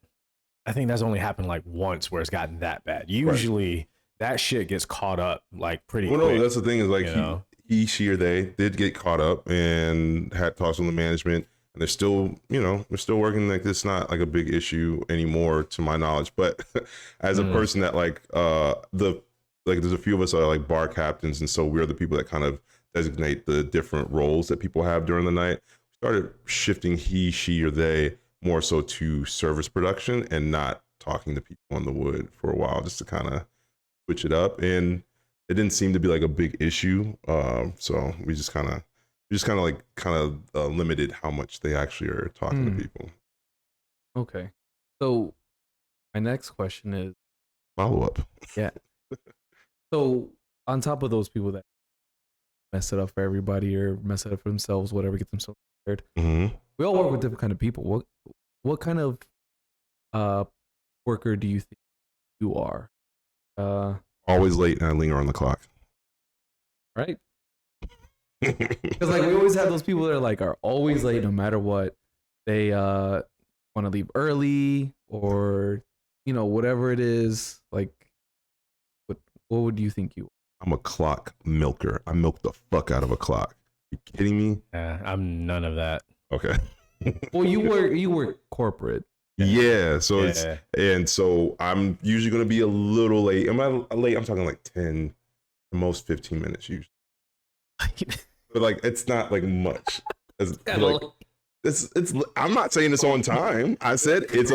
I think that's only happened like once where it's gotten that bad. Usually that shit gets caught up like pretty Well, quick. no, that's the thing is like you know? he, she, or they did get caught up and had talks with the management, and they're still, they're still working. Like it's not like a big issue anymore, to my knowledge. But as a person that there's a few of us that are like bar captains, and so we're the people that kind of designate the different roles that people have during the night. We started shifting he, she, or they more so to service production and not talking to people on the wood for a while, just to kind of switch it up. And it didn't seem to be like a big issue. So we just kind of limited how much they actually are talking to people. Okay. So my next question is, Follow up. so on top of those people that mess it up for everybody or mess it up for themselves, whatever, get themselves prepared, Mm-hmm. we all work with different kind of people. What kind of worker do you think you are. Always late and I linger on the clock. Right? Because like we always have those people that are like are always late no matter what. They want to leave early or whatever it is. Like, what would you think you? I'm a clock milker. I milk the fuck out of a clock. You kidding me? I'm none of that. Okay. Well, you work corporate. Yeah. So so I'm usually gonna be a little late. Am I late? I'm talking like 10, the most 15 minutes usually. But like it's not like much. It's I'm not saying it's on time. I said it's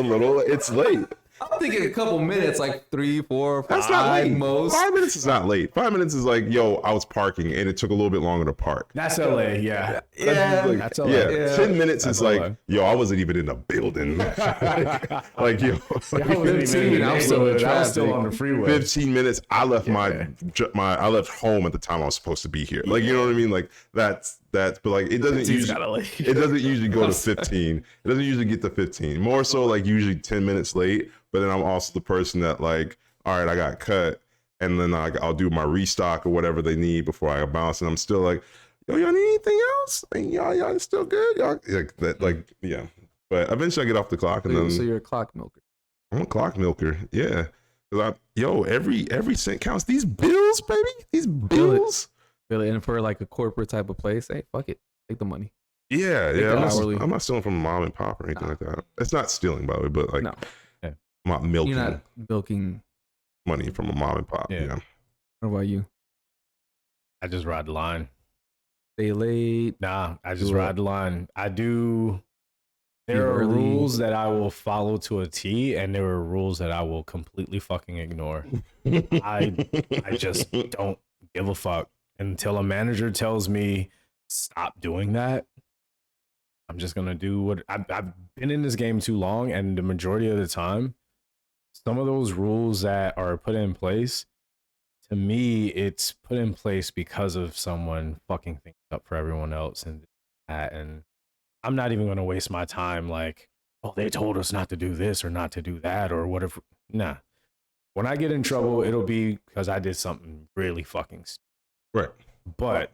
late. I'm thinking a couple minutes, like 3, 4, 5. That's not late. Most. 5 minutes is not late. 5 minutes is like, yo, I was parking and it took a little bit longer to park. That's LA, yeah. That's LA. Yeah. 10 minutes That's is LA. like, yo, I wasn't even in the building. like, yo, I wasn't even in the neighborhood. I was still on the freeway. 15 minutes. I left I left home at the time I was supposed to be here. Like, you know what I mean? Like but like it doesn't usually go to 15. It doesn't usually get to 15. More so like usually 10 minutes late. But then I'm also the person that like, all right, I got cut, and then I'll do my restock or whatever they need before I bounce, and I'm still like, yo, y'all need anything else? Like, y'all still good? Y'all like that, like yeah. But eventually I get off the clock, and then So you're a clock milker. I'm a clock milker, yeah. Cause every cent counts. These bills, baby, these bills. Really, and for like a corporate type of place, hey, fuck it, take the money. Yeah. I'm I'm not stealing from mom and pop or anything like that. It's not stealing, by the way, but like. No. I'm not milking. You're not milking money from a mom and pop. Yeah. What about you? I just ride the line. Stay late. Nah, I just ride the line. I do. There are early. rules that I will follow to a T, and there are rules that I will completely fucking ignore. I just don't give a fuck until a manager tells me stop doing that. I'm just gonna do what I've been in this game too long, and the majority of the time, some of those rules that are put in place, to me, it's put in place because of someone fucking things up for everyone else and that. And I'm not even gonna waste my time like, oh, they told us not to do this or not to do that or whatever. Nah. When I get in trouble, it'll be because I did something really fucking stupid. Right. But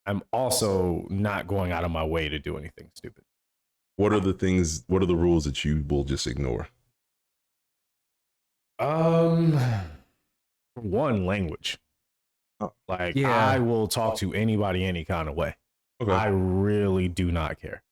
I'm also not going out of my way to do anything stupid. What are the rules that you will just ignore? One, language. Like, Yeah. I will talk to anybody any kind of way. Okay. I really do not care.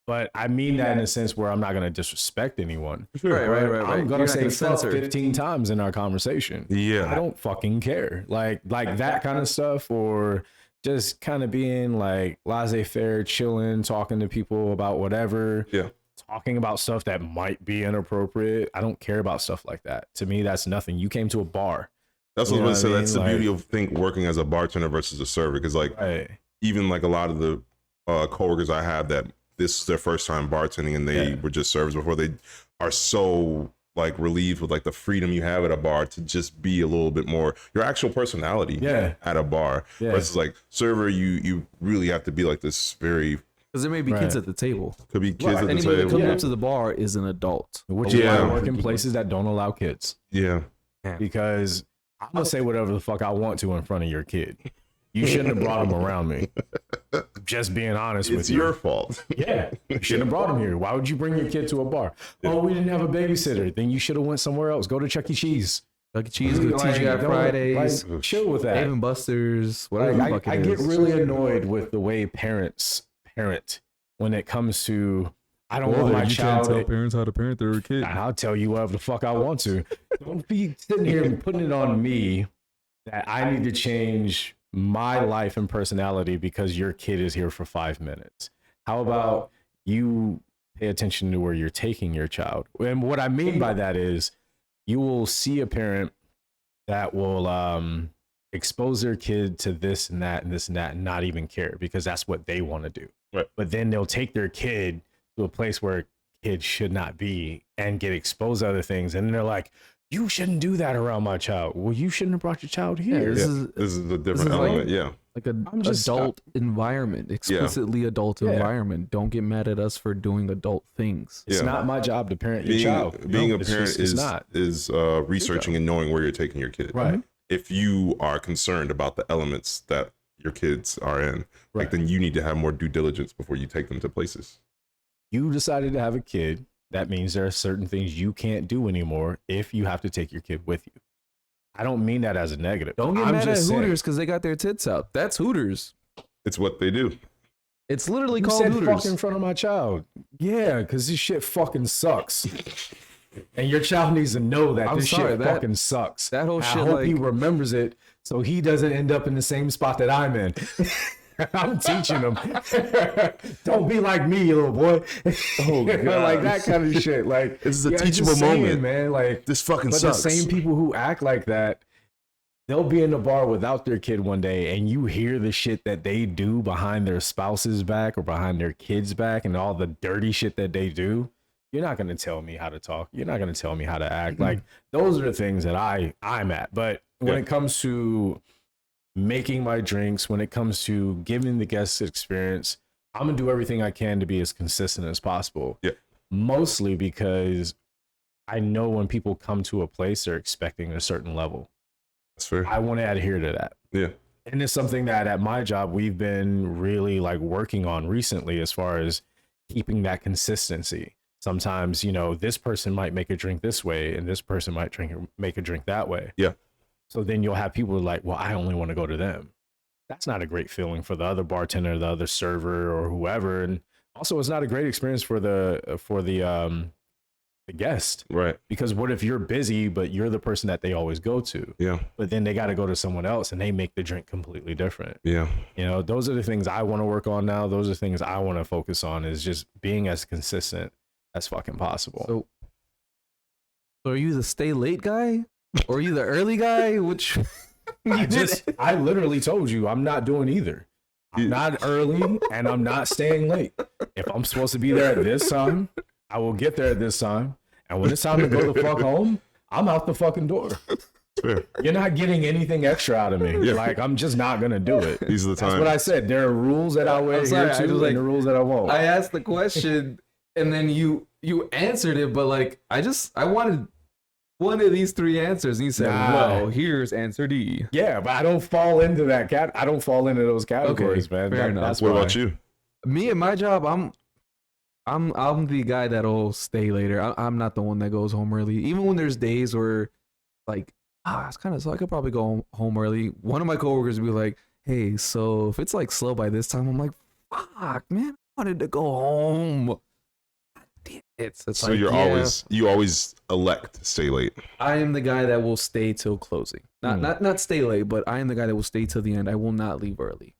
But I mean that in a sense where I'm not going to disrespect anyone. Right. I'm going You're to not say gonna fuck censor. 15 times in our conversation. Yeah. I don't fucking care. Like that kind of stuff, or just kind of being like laissez-faire, chilling, talking to people about whatever. Yeah. Talking about stuff that might be inappropriate. I don't care about stuff like that. To me, that's nothing. You came to a bar. That's You what I was know gonna what say. I That's mean? the Like- beauty of working as a bartender versus a server. Because like Right. even like a lot of the coworkers I have that this is their first time bartending and they were just servers before, they are so like relieved with like the freedom you have at a bar to just be a little bit more your actual personality at a bar versus like server, you really have to be like this very, Because there may be kids at the table. could be kids at the Anybody that table. comes Yeah. up to the bar is an adult. Which is why I Yeah. work in places that don't allow kids. Yeah. Because I'm going to say whatever the fuck I want to in front of your kid. You shouldn't have brought him around me. Just being honest with It's you. your fault. Yeah, you shouldn't have brought him here. Why would you bring your kid to a bar? Oh, we didn't have a babysitter. Then you should have went somewhere else. Go to Chuck E. Cheese. Chuck E. Cheese, go to Like, TGI don't- Fridays, like, chill with that. Dave and Buster's, whatever the Like, fuck I it get is. really annoyed with the way parents parent when it comes to, I don't want my child. parents how to parent their kid. I'll tell you whatever the fuck I want to. Don't be sitting here and putting it on me that I need to change my life and personality because your kid is here for 5 minutes. How about you pay attention to where you're taking your child? And what I mean by that is you will see a parent that will expose their kid to this and that and this and that and not even care because that's what they want to do. Right. But then they'll take their kid to a place where kids should not be and get exposed to other things. And they're like, you shouldn't do that around my child. Well, you shouldn't have brought your child here. This This is a different is like- element. Yeah. like a I'm just- adult environment, explicitly adult Yeah. environment. Don't get mad at us for doing adult things. It's Yeah. not my job to parent your being child. being No, a it's parent just- it's is not. researching and knowing where you're taking your kid. Right. If you are concerned about the elements that your kids are in, like Right. then you need to have more due diligence before you take them to places. You decided to have a kid. That means there are certain things you can't do anymore if you have to take your kid with you. I don't mean that as a negative. Don't get I'm mad at just saying. Hooters because they got their tits out. That's Hooters. It's what they do. It's literally You called said Hooters. fuck in front of my child. Yeah, because this shit fucking sucks. And your child needs to know that I'm this sorry, shit that- fucking sucks. that whole I shit, hope he like- remembers it so he doesn't end up in the same spot that I'm in. I'm teaching him. Don't be like me, little boy. Oh, God. Like that kind of shit. Like This is a yeah, just teachable saying, moment. man. Like This fucking but sucks. the same people who act like that, they'll be in the bar without their kid one day, and you hear the shit that they do behind their spouse's back or behind their kid's back, and all the dirty shit that they do. You're not going to tell me how to talk. You're not going to tell me how to act. Like those are the things that I'm at. But when Yeah. it comes to making my drinks, when it comes to giving the guests experience, I'm gonna do everything I can to be as consistent as possible. Yeah. Mostly because I know when people come to a place, they're expecting a certain level. That's fair. I want to adhere to that. Yeah. And it's something that at my job we've been really like working on recently as far as keeping that consistency. Sometimes, you know, this person might make a drink this way and this person might make a drink that way. Yeah. So then you'll have people like, well, I only want to go to them. That's not a great feeling for the other bartender, the other server or whoever. And also it's not a great experience for the guest, Right. because what if you're busy, but you're the person that they always go to, Yeah. but then they got to go to someone else and they make the drink completely different. Yeah. You know, those are the things I want to work on now. Those are things I want to focus on, is just being as consistent as fucking possible. So are you the stay late guy? Or are you the early guy? Which I literally told you I'm not doing either. I'm not early and I'm not staying late. If I'm supposed to be there at this time, I will get there at this time. And when it's time to go the fuck home, I'm out the fucking door. Fair. You're not getting anything extra out of me. Yeah. Like, I'm just not going to do it. These are the That's times. what I said. There are rules that I will I'm sorry, adhere I to was like- and the rules that I won't. I asked the question and then you answered it, but like I wanted one of these three answers, and you said, Nah. "Well, here's answer D." Yeah, but I don't fall into that I don't fall into those categories, man. fair enough. That's What why. about you? Me and my job, I'm the guy that'll stay later. I'm not the one that goes home early, even when there's days where like it's kind of so I could probably go home early. One of my coworkers would be like, "Hey, so if it's like slow by this time," I'm like, "Fuck, man, I wanted to go home." It's So like, you yeah, always elect to stay late. I am the guy that will stay till closing. Hmm. Not stay late, but I am the guy that will stay till the end. I will not leave early.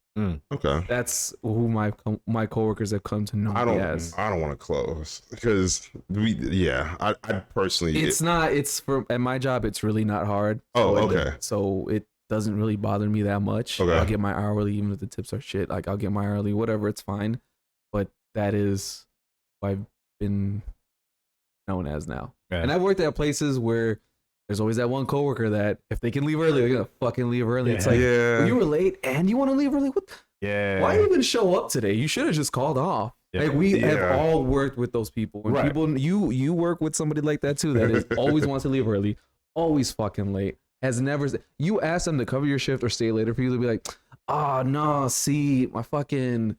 Okay. That's who my coworkers have come to know I me don't. as. I don't want to close because I personally. It's not. It's for at my job. It's really not hard. Oh, So okay. So it doesn't really bother me that much. Okay. I'll get my hourly, even if the tips are shit. Like I'll get my hourly, whatever. It's fine. But that is what I've been known as now. Yeah. And I've worked at places where there's always that one coworker that if they can leave early, they're gonna fucking leave early. It's like, yeah. well, you were late and you want to leave early. What? Yeah. Why even show up today? You should have just called off. Yeah. Like we have Yeah. all worked with those people. And Right. people, you work with somebody like that too. That is always wants to leave early, always fucking late. Has never. You ask them to cover your shift or stay later for you to be like, oh no, see my fucking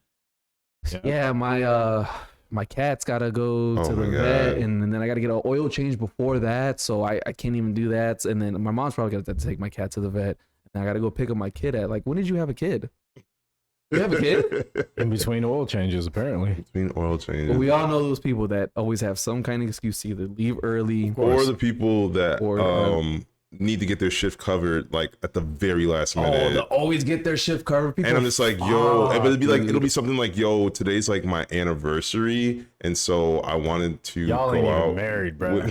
yeah, my cat's gotta go Oh to the my vet, God. and then I gotta get an oil change before that, so I can't even do that. And then my mom's probably gonna take my cat to the vet, and I gotta go pick up my kid at like, when did you have a kid? You have a kid? In between oil changes, apparently. Between oil changes. But we all know those people that always have some kind of excuse to either leave early Or the people that Or, need to get their shift covered like at the very last oh, minute. they always get their shift covered. People And I'm just like, yo, but it'd be like, dude. it'll be something like, yo, today's like my anniversary, and so I wanted to Y'all go ain't out. even married, bro.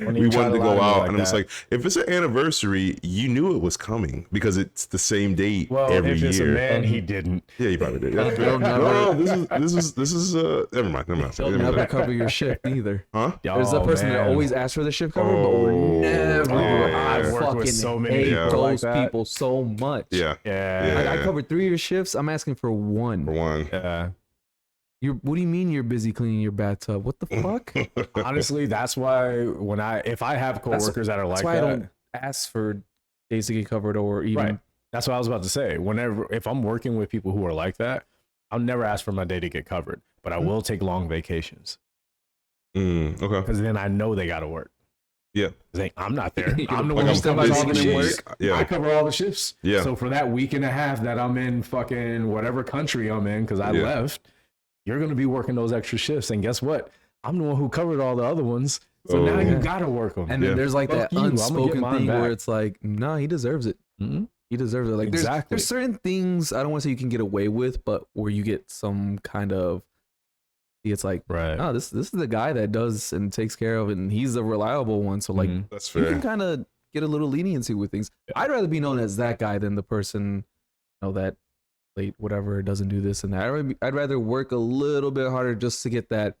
When we you try wanted to lie go me out, like and it's that. like, if it's an anniversary, you knew it was coming because it's the same date Well, every if it's year. a man, he didn't. Yeah, you probably did. Yeah. They'll never- No, this is never mind. They'll never cover your shift either. Huh? There's a person that always asks for the shift cover, but will never. I yeah. Worked with fucking so many hate people like those that. people so much. Yeah. Yeah. Like, I Yeah. covered 3 of your shifts. I'm asking for For 1. one. Yeah. What do you mean you're busy cleaning your bathtub? What the fuck? Honestly, that's why if I have coworkers that are like That's why that, I don't ask for days to get covered or even. Right. That's what I was about to say. If I'm working with people who are like that, I'll never ask for my day to get covered, but I will take long vacations Okay. because then I know they got to work. Yeah. I'm not there. You're I'm the like, one who I'm covers all the busy. shifts. Yeah. I cover all the shifts. Yeah. So for that week and a half that I'm in fucking whatever country I'm in because I Yeah. left, you're going to be working those extra shifts. And guess what? I'm the one who covered all the other ones. So now you Oh. got to work them. And then Yeah. there's like Fuck that you, I'ma get unspoken mine thing back. where it's like, nah, he deserves it. Mhm. He deserves it. Like Exactly. there's certain things I don't want to say you can get away with, but where you get some kind of, it's like, Right. oh, this is the guy that does and takes care of, and he's a reliable one. So like, Mhm. That's you fair. can kind of get a little leniency with things. I'd rather be known as that guy than the person, that late whatever doesn't do this and that. I'd rather work a little bit harder just to get that,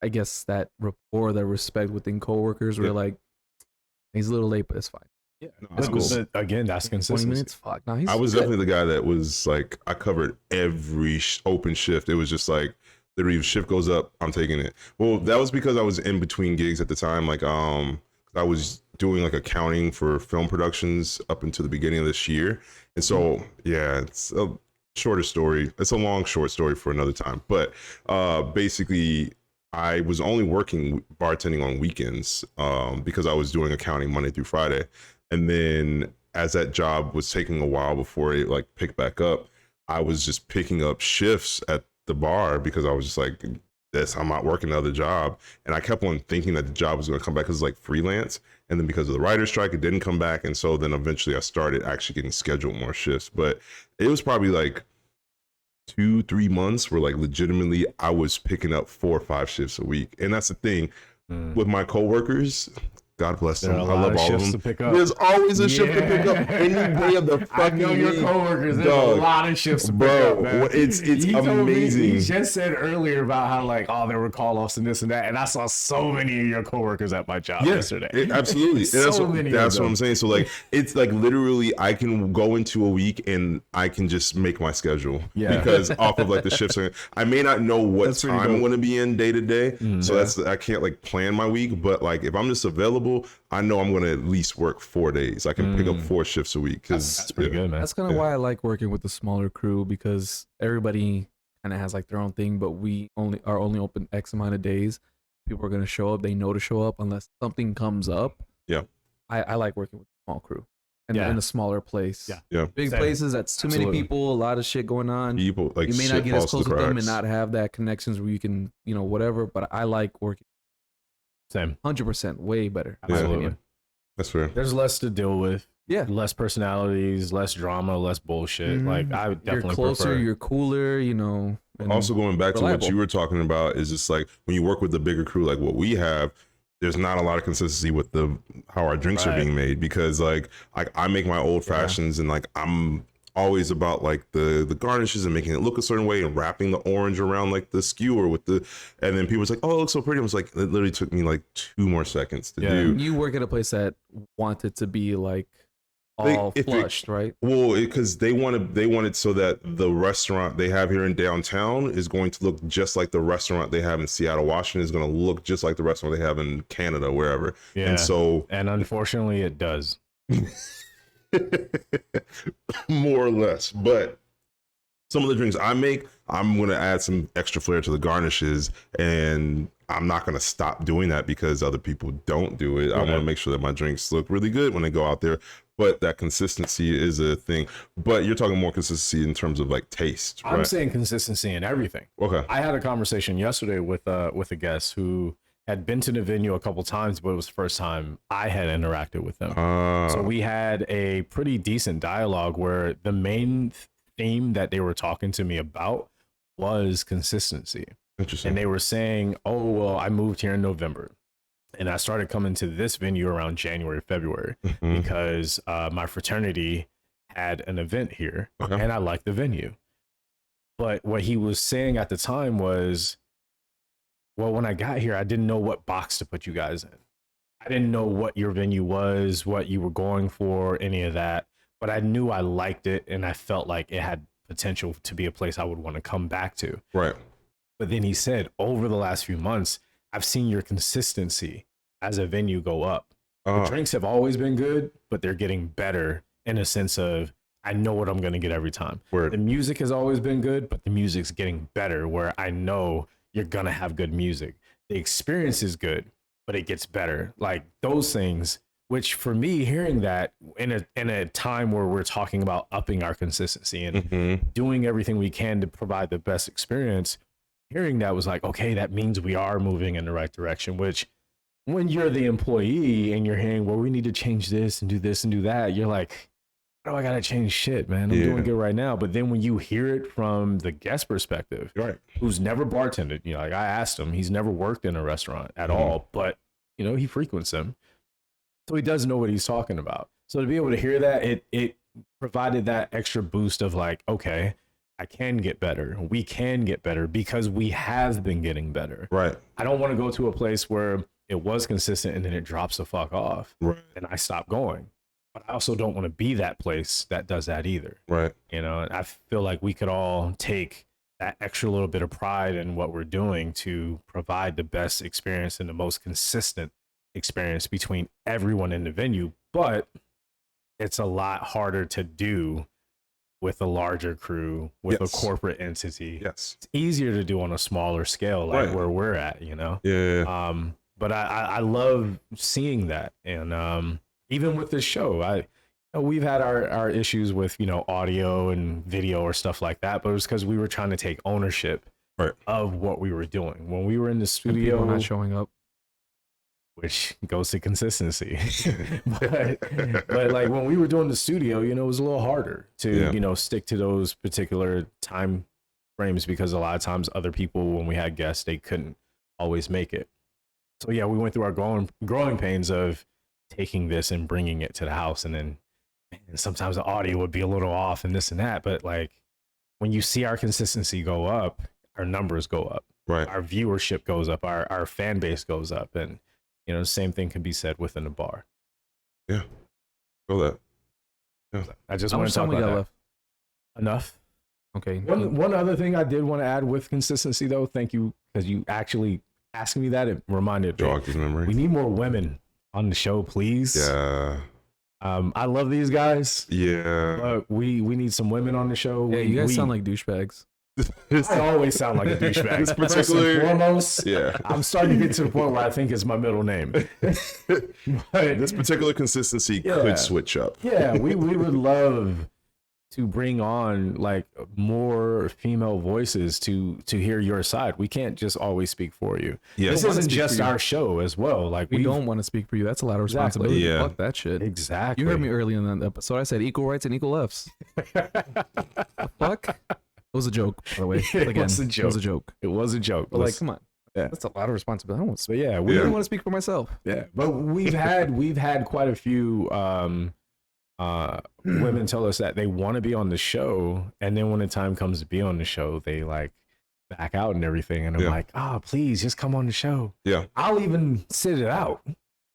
I guess, that rapport, that respect within coworkers. Where Yeah. like, he's a little late, but it's fine. Yeah. No, That's I cool. was, Again, that's 20 consistency. minutes, fuck. No, he's I was good. definitely the guy that was like, I covered every open shift. It was just like, literally, if shift goes up, I'm taking it. Well, that was because I was in between gigs at the time. Like, I was doing like accounting for film productions up until the beginning of this year. And so, yeah, it's a shorter story. It's a long, short story for another time. But basically, I was only working bartending on weekends because I was doing accounting Monday through Friday. And then as that job was taking a while before it like picked back up, I was just picking up shifts at the bar because I was just like, I'm not working another job. And I kept on thinking that the job was going to come back because it's like freelance. And then because of the writer's strike, it didn't come back. And so then eventually I started actually getting scheduled more shifts. But it was probably like 2-3 months where like legitimately I was picking up 4 or 5 shifts a week. And that's the thing with my coworkers. God bless There them. are a I lot love of all of shifts them. to pick up. There's always a shift to pick up Yeah. any day of the I fucking know your week. coworkers. There's Dog. a lot of shifts to pick Bro, up, man. it's He told me- amazing. he just said earlier about how like, oh, there were call offs and this and that, and I saw so many of your coworkers at my job yesterday. Absolutely. And So that's many of that's what them. I'm saying. So like, it's like literally I can go into a week and I can just make my schedule. Yeah. Because off of like the shifts, I may not know what That's pretty time I'm dope. going to be in day to day. So Yeah. that's, I can't like plan my week, but like if I'm just available, I know I'm going to at least work 4 days. I can pick up 4 shifts a week. That's pretty good, man. That's kind of why I like working with the smaller crew, because everybody kind of has like their own thing, but we are only open X amount of days. People are gonna show up. They know to show up unless something comes up. Yeah. I like working with a small crew and Yeah. in a smaller place. Yeah. Yeah. Big Same. places, that's too many Absolutely. people, a lot of shit going on. People like You may shit not get as falls close through with the them and cracks. not have that connections where you can, whatever. But I like working Same. 100% way better. in my Absolutely. opinion. That's fair. There's less to deal with. Yeah. Less personalities, less drama, less bullshit. Mhm. Like I would You're definitely closer, prefer. you're cooler, and Also going back to what reliable. you were talking about is just like when you work with the bigger crew like what we have, there's not a lot of consistency with how our drinks are Right. being made, because like I make my old fashions and like I'm always about like the garnishes and making it look a certain way and wrapping the orange around like the skewer and then people's like, oh, it looks so pretty. I was like, it literally took me like 2 more seconds to Yeah. do. You work at a place that wanted to be like They- all if it- flushed, right? Well, because they wanted so that the restaurant they have here in downtown is going to look just like the restaurant they have in Seattle, Washington is going to look just like the restaurant they have in Canada, wherever. Yeah. And so And unfortunately, it does. more or less, but some of the drinks I make, I'm going to add some extra flair to the garnishes, and I'm not going to stop doing that because other people don't do it. I want to Right. make sure that my drinks look really good when they go out there, but that consistency is a thing. But you're talking more consistency in terms of like taste, right? I'm saying consistency in everything. Okay. I had a conversation yesterday with a guest who had been to the venue a couple times, but it was the first time I had interacted with them. So we had a pretty decent dialogue where the main theme that they were talking to me about was consistency. Interesting. And they were saying, oh, well, I moved here in November. And I started coming to this venue around January, February, because my fraternity had an event here, and I liked the venue. But what he was saying at the time was, well, when I got here, I didn't know what box to put you guys in. I didn't know what your venue was, what you were going for, any of that. But I knew I liked it, and I felt like it had potential to be a place I would want to come back to. Right. But then he said, over the last few months, I've seen your consistency as a venue go up. The drinks have always been good, but they're getting better in a sense of, I know what I'm going to get every time. Word. The music has always been good, but the music's getting better where I know you're going to have good music. The experience is good, but it gets better. Like those things, which for me, hearing that in a time where we're talking about upping our consistency and doing everything we can to provide the best experience, hearing that was like, okay, that means we are moving in the right direction, which when you're the employee and you're hearing, well, we need to change this and do this and do that, you're like, oh, I got to change shit, man. I'm doing good right now. But then when you hear it from the guest perspective, right, who's never bartended, you know, like I asked him, he's never worked in a restaurant at all, but you know, he frequents them. So he does know what he's talking about. So to be able to hear that, it provided that extra boost of like, okay, I can get better. We can get better because we have been getting better. Right. I don't want to go to a place where it was consistent and then it drops the fuck off. Right. And I stop going. But I also don't want to be that place that does that either. Right. You know, and I feel like we could all take that extra little bit of pride in what we're doing to provide the best experience and the most consistent experience between everyone in the venue. But it's a lot harder to do with a larger crew, with a corporate entity. Yes. It's easier to do on a smaller scale, like where we're at, you know? Yeah. But I love seeing that. And even with this show, we've had our issues with, you know, audio and video or stuff like that, but it was because we were trying to take ownership of what we were doing. When we were in the studio, people not showing up, which goes to consistency. but like when we were doing the studio, you know, it was a little harder to, you know, stick to those particular time frames because a lot of times other people, when we had guests, they couldn't always make it. So yeah, we went through our growing pains of taking this and bringing it to the house. And then sometimes the audio would be a little off and this and that. But like when you see our consistency go up, our numbers go up, our viewership goes up, our fan base goes up. And, you know, the same thing can be said within a bar. Yeah. Feel that. Yeah. I just want to talk about that. Left? Enough. Okay. One other thing I did want to add with consistency though, thank you, because you actually asked me that. It reminded me. Jogged his memory. We need more women on the show, please. Yeah. I love these guys. Yeah. But we need some women on the show. Yeah, you guys sound like douchebags. I always sound like a douchebag. This particular, foremost, yeah. I'm starting to get to the point where I think it's my middle name. But this particular consistency could switch up. Yeah, we would love to bring on like more female voices to hear your side. We can't just always speak for you. This isn't just our show as well. Like we don't want to speak for you. That's a lot of responsibility. Yeah. Fuck that shit. Exactly. You heard me early in that episode. I said equal rights and equal lefts. Fuck. It was a joke, by the way. Again, it was a joke. It was a joke. It was a joke. But like, come on. Yeah. That's a lot of responsibility. I don't want to speak. But yeah, we don't want to speak for myself. Yeah. But we've had quite a few women tell us that they want to be on the show, and then when the time comes to be on the show, they like back out and everything. And I'm like, please just come on the show. Yeah. I'll even sit it out.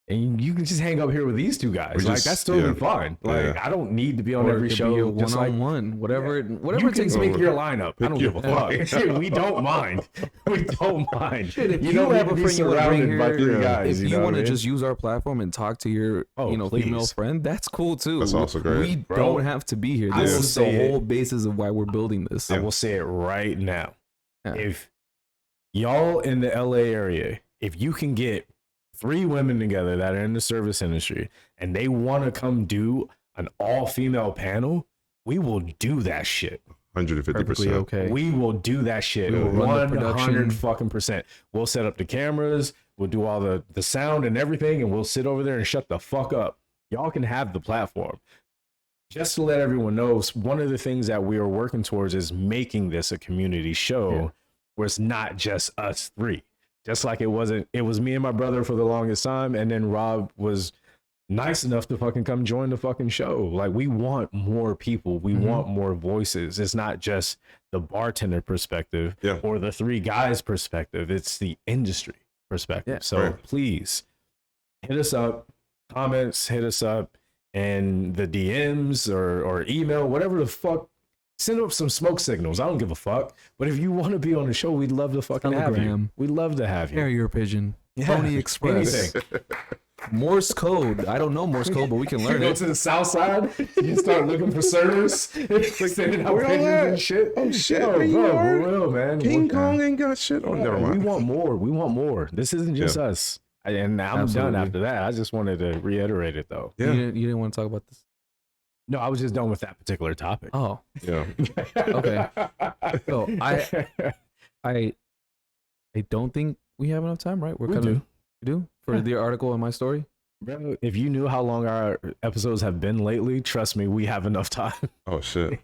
And you can just hang up here with these two guys. Like that's totally fine. Like I don't need to be on every show. Just one-on-one, whatever. Whatever you it takes. You can pick your lineup. I don't give a fuck. We don't mind. We don't mind. Shit, if you don't have a friend you want to bring here, by three guys, if you want to just use our platform and talk to your female friend, that's cool too. That's also great. We don't have to be here. This is the whole basis of why we're building this. I will say it right now. If y'all in the LA area, if you can get 3 women together that are in the service industry and they want to come do an all-female panel, we will do that shit. 150%. Okay. We will do that shit. 100 fucking percent. We'll set up the cameras. We'll do all the sound and everything, and we'll sit over there and shut the fuck up. Y'all can have the platform. Just to let everyone know, one of the things that we are working towards is making this a community show where it's not just us 3. Just like it was me and my brother for the longest time, and then Rob was nice enough to fucking come join the fucking show. Like, we want more people, we want more voices. It's not just the bartender perspective or the three guys perspective, it's the industry perspective. So please hit us up, comments, hit us up, and the DMs or email, whatever the fuck. Send up some smoke signals. I don't give a fuck. But if you want to be on the show, we'd love to fucking have you. We'd love to have you. Carrier pigeon. Pony Express. Anything. Morse code. I don't know Morse code, but we can learn You go it. to the south side, you start looking for servers, sending out pigeons and shit. Oh shit, Bro, for real, man. King Kong ain't got shit. Oh, never mind. We want more. We want more. This isn't just us. And I'm done after that. I just wanted to reiterate it, though. Yeah. You didn't want to talk about this? No, I was just done with that particular topic. Oh. Yeah. Okay. So I don't think we have enough time, right? We do. We do? For the article in my story? Bro, if you knew how long our episodes have been lately, trust me, we have enough time. Oh shit.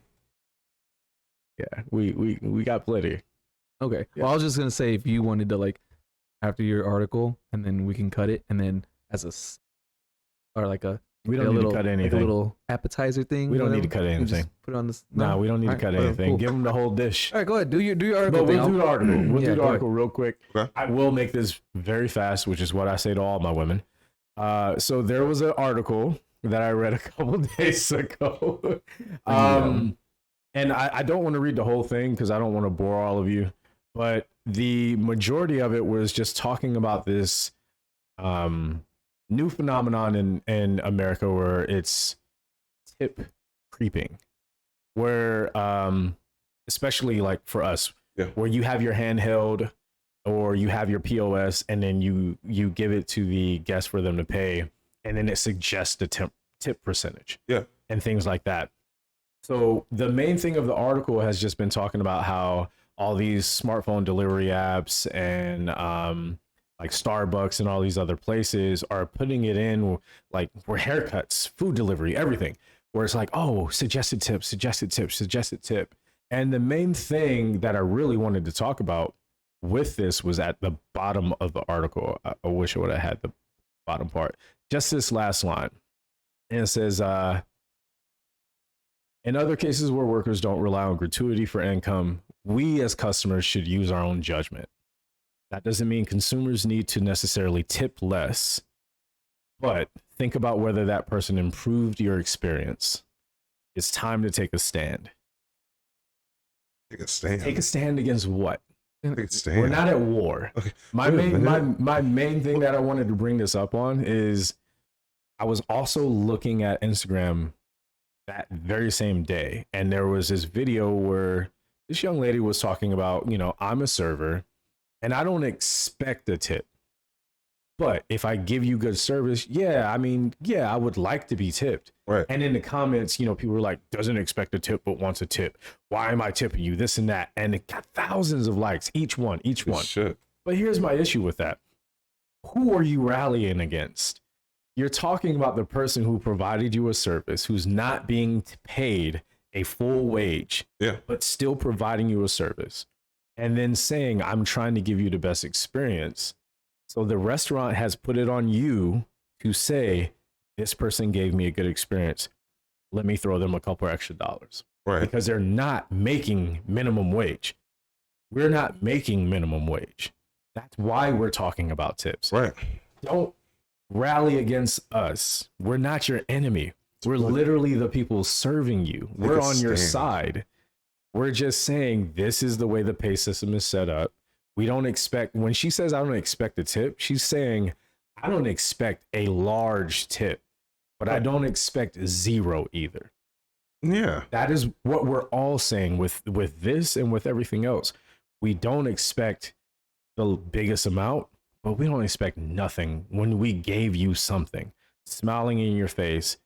Yeah, we got plenty. Okay. Yeah. Well, I was just gonna say if you wanted to like after your article, and then we can cut it, and then as or like a We don't need to cut anything. like a little appetizer thing. We don't need to whatever. cut You just anything. Put it on this. No, we don't need to cut anything. Cool. Give them the whole dish. All right, go ahead. Do your article. But we'll do the article. We'll Yeah, do the go article real quick. Okay. I will make this very fast, which is what I say to all my women. So there was an article that I read a couple days ago. And I don't want to read the whole thing because I don't want to bore all of you. But the majority of it was just talking about this new phenomenon in America where it's tip creeping, where especially like for us, where you have your handheld or you have your POS and then you give it to the guest for them to pay, and then it suggests the tip percentage and things like that. So the main thing of the article has just been talking about how all these smartphone delivery apps and like Starbucks and all these other places are putting it in like where haircuts, food delivery, everything, where it's like, oh, suggested tip, suggested tip, suggested tip. And the main thing that I really wanted to talk about with this was at the bottom of the article. I wish I would have had the bottom part. Just this last line. And it says, in other cases where workers don't rely on gratuity for income, we as customers should use our own judgment. That doesn't mean consumers need to necessarily tip less, but think about whether that person improved your experience. It's time to take a stand. Take a stand. Take a stand against what? Take a stand. We're not at war. Okay. My main thing that I wanted to bring this up on is I was also looking at Instagram that very same day, and there was this video where this young lady was talking about, you know, I'm a server and I don't expect a tip, but if I give you good service, I would like to be tipped. Right. And in the comments, you know, people were like, doesn't expect a tip but wants a tip. Why am I tipping you? This and that. And it got thousands of likes, each one. Shit. But here's my issue with that. Who are you rallying against? You're talking about the person who provided you a service, who's not being paid a full wage, but still providing you a service, and then saying, I'm trying to give you the best experience. So the restaurant has put it on you to say, this person gave me a good experience. Let me throw them a couple extra dollars. Right. Because they're not making minimum wage. We're not making minimum wage. That's why we're talking about tips. Right. Don't rally against us. We're not your enemy. We're literally the people serving you. We're on your side. We're just saying this is the way the pay system is set up. We don't expect, when she says I don't expect a tip, she's saying I don't expect a large tip, but I don't expect zero either. Yeah. That is what we're all saying with this and with everything else. We don't expect the biggest amount, but we don't expect nothing when we gave you something, smiling in your face,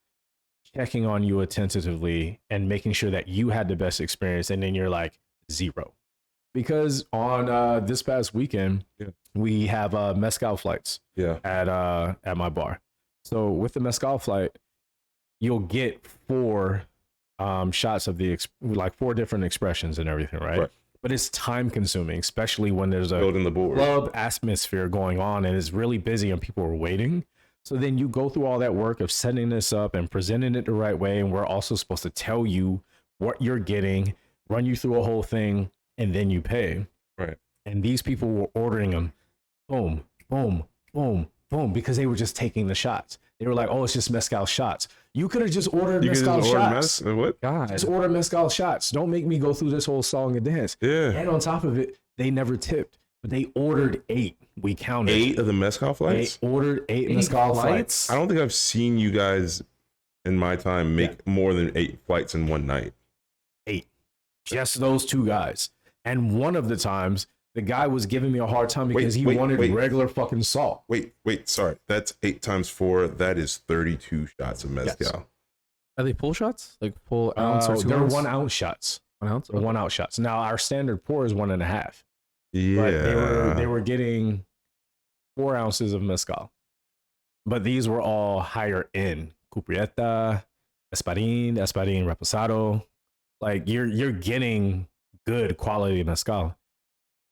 checking on you attentively, and making sure that you had the best experience. And then you're like, zero. Because on this past weekend, we have mezcal flights at my bar. So with the mezcal flight, you'll get 4 shots of the 4 different expressions and everything, right? but it's time consuming, especially when there's a Building the board. club atmosphere going on and it's really busy and people are waiting. So then you go through all that work of setting this up and presenting it the right way. And we're also supposed to tell you what you're getting, run you through a whole thing, and then you pay. Right. And these people were ordering them, boom, boom, boom, boom, because they were just taking the shots. They were like, oh, it's just mezcal shots. You could have just ordered You can mezcal just order shots. what? God. Just order mezcal shots. Don't make me go through this whole song and dance. Yeah. And on top of it, they never tipped, but they ordered 8. We counted 8 of the mezcal They flights? ordered 8 mezcal flights. I don't think I've seen you guys in my time make more than 8 flights in one night. 8. Just those 2 guys. And one of the times, the guy was giving me a hard time because he wanted regular fucking salt. Wait, sorry. That's 8 times 4. That is 32 shots of mezcal. Yes. Are they pull shots? Like full ounce or 2 they're ounce? 1 ounce shots. 1 ounce? They're 1 ounce shots. Now our standard pour is 1.5. Yeah. But they were getting 4 ounces of mezcal. But these were all higher end. Cuprieta, Espadín Reposado. Like you're getting good quality mezcal.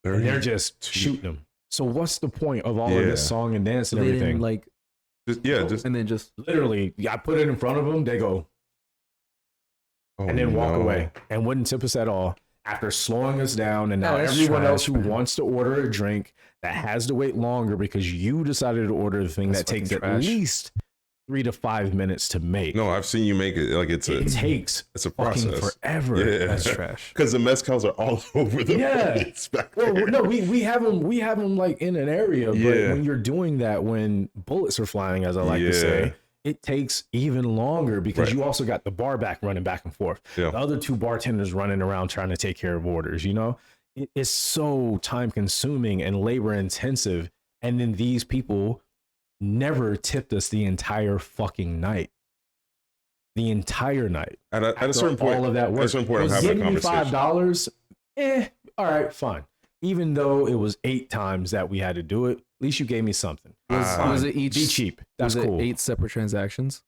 And they're just shooting them. So what's the point of all of this song and dance and They everything? didn't, like, just and then just Literally, I put it in front of them, they go, and then walk away and wouldn't tip us at all after slowing us down. And now that's everyone trash, else who man. wants to order a drink that has to wait longer because you decided to order the thing That's that takes fucking at trash. least 3 to 5 minutes to make. No, I've seen you make it like it's It takes a fucking process. forever. Yeah. that's trash. Because the mezcals are all over the place back Well, there. no, we have them like in an area, but Yeah. when you're doing that, when bullets are flying, as I like to say, it takes even longer because Right. you also got the bar back running back and forth. Yeah. The other 2 bartenders running around trying to take care of orders, you know? It's so time consuming and labor intensive. And then these people never tipped us the entire fucking night. The entire night. At a After certain point, all of that work. at a certain point, I'm Was having a giving me conversation. $5. All right, fine. Even though it was 8 times that we had to do it, at least you gave me something. Was Fine. it each? Be cheap. That's was cool. it 8 separate transactions?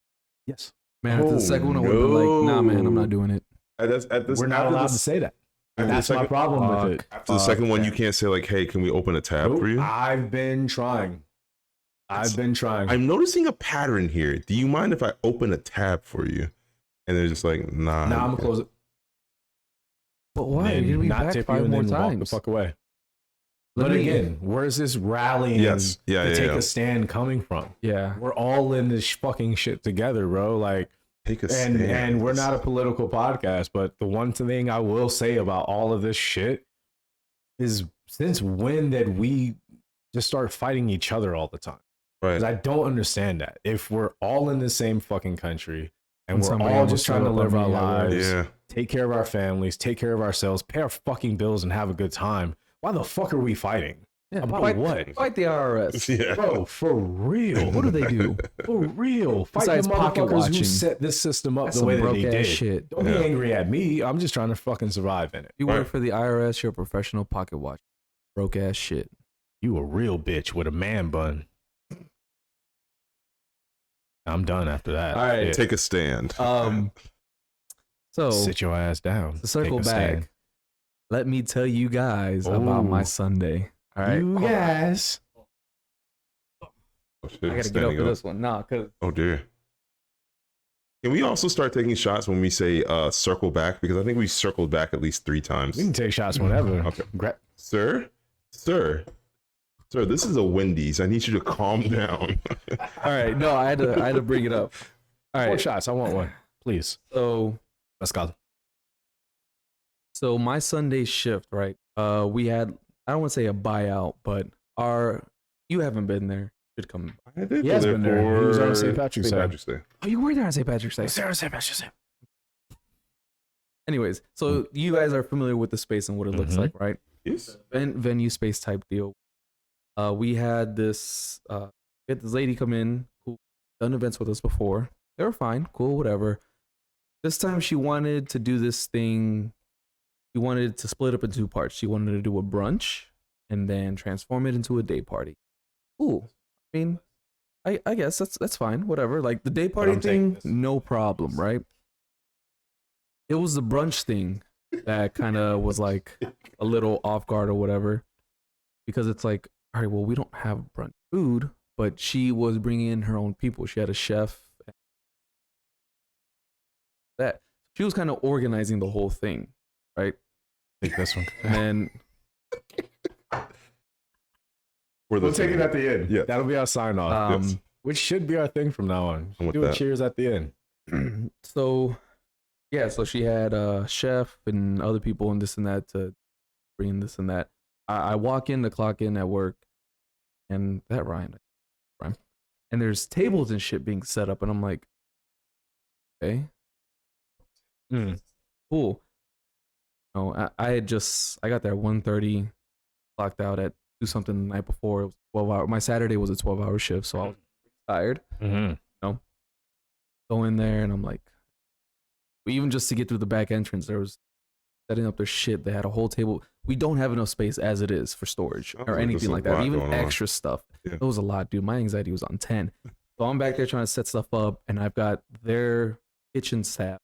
Yes. Man, after the second one, I would have been like, nah, man, I'm not doing it. We're not allowed to say that. And that's my problem with it. After the second one, you can't say like, "Hey, can we open a tab Nope. for you?" I've been trying. I'm noticing a pattern here. Do you mind if I open a tab for you? And they're just like, "Nah." Nah, I'm gonna close it. But why? And You're gonna be not back tip 5 you and more then walk the times. fuck away. Let But me- again, where's this rallying Yes. Yeah, to yeah, take yeah. a stand coming from? Yeah. We're all in this fucking shit together, bro. Like, Take a and stand. we're not a political podcast, but the one thing I will say about all of this shit is since when did we just start fighting each other all the time? Right. Because I don't understand that. If we're all in the same fucking country and When we're somebody all almost just trying to showed up live on our me, lives, Yeah. take care of our families, take care of ourselves, pay our fucking bills, and have a good time, why the fuck are we fighting? Yeah, About fight, what? Fight the IRS. Yeah. Bro, for real. What do they do? For real. Fight Besides the pocket motherfuckers who watching. set this system up That's the way some that they broke did. ass shit. Don't Yeah. be angry at me. I'm just trying to fucking survive in it. You work Right. for the IRS, you're a professional pocket watch. Broke ass shit. You a real bitch with a man bun. I'm done after that. All right. Shit. Take a stand. So Sit your ass down. to circle Take a stand. back, let me tell you guys about my Ooh. Sunday. All right. You guys. Oh, shit, I gotta get up standing for this one. Nah, cause Oh dear. Can we also start taking shots when we say circle back? Because I think we circled back at least 3 times. We can take shots whenever. Okay. Gra- Sir, this is a Wendy's. I need you to calm down. all right. No, I had to bring it up. All 4 right. shots. I want one. Please. So Let's go. So my Sunday shift, right? We had, I don't want to say a buyout, but you haven't been there. Should come. I did He has go been there. He was on St. Patrick's Day. Day. Oh, you were there on St. Patrick's Day. Anyways, so you guys are familiar with the space and what it looks Mhm. like, right? Yes. Venue space type deal. We had this lady come in who done events with us before. They were fine, cool, whatever. This time she wanted to do this thing. She wanted to split up into 2 parts. She wanted to do a brunch and then transform it into a day party. Cool. I mean, I guess that's fine, whatever. Like the day party I'm taking thing, this. no problem, right? It was the brunch thing that kind of was like a little off guard or whatever, because it's like, all right, well, we don't have brunch food, but she was bringing in her own people. She had a chef. That she was kind of organizing the whole thing, right? Take this one. And then We'll take it at the end. Yeah. That'll be our sign off. Yes. Which should be our thing from now on. I'm with Do a that. cheers at the end. so yeah, so she had a chef and other people and this and that to bring this and that. I walk in to clock in at work, and that Ryan, and there's tables and shit being set up, and I'm like, okay, cool. No, I got there at 1:30, clocked out at 2 something the night before. It was 12 hour. My Saturday was a 12-hour shift, so I was tired. Go in there and I'm like, even just to get through the back entrance, there was setting up their shit. They had a whole table. We don't have enough space as it is for storage or anything like that. Even extra stuff. Yeah. It was a lot, dude. My anxiety was on 10. So I'm back there trying to set stuff up, and I've got their kitchen staff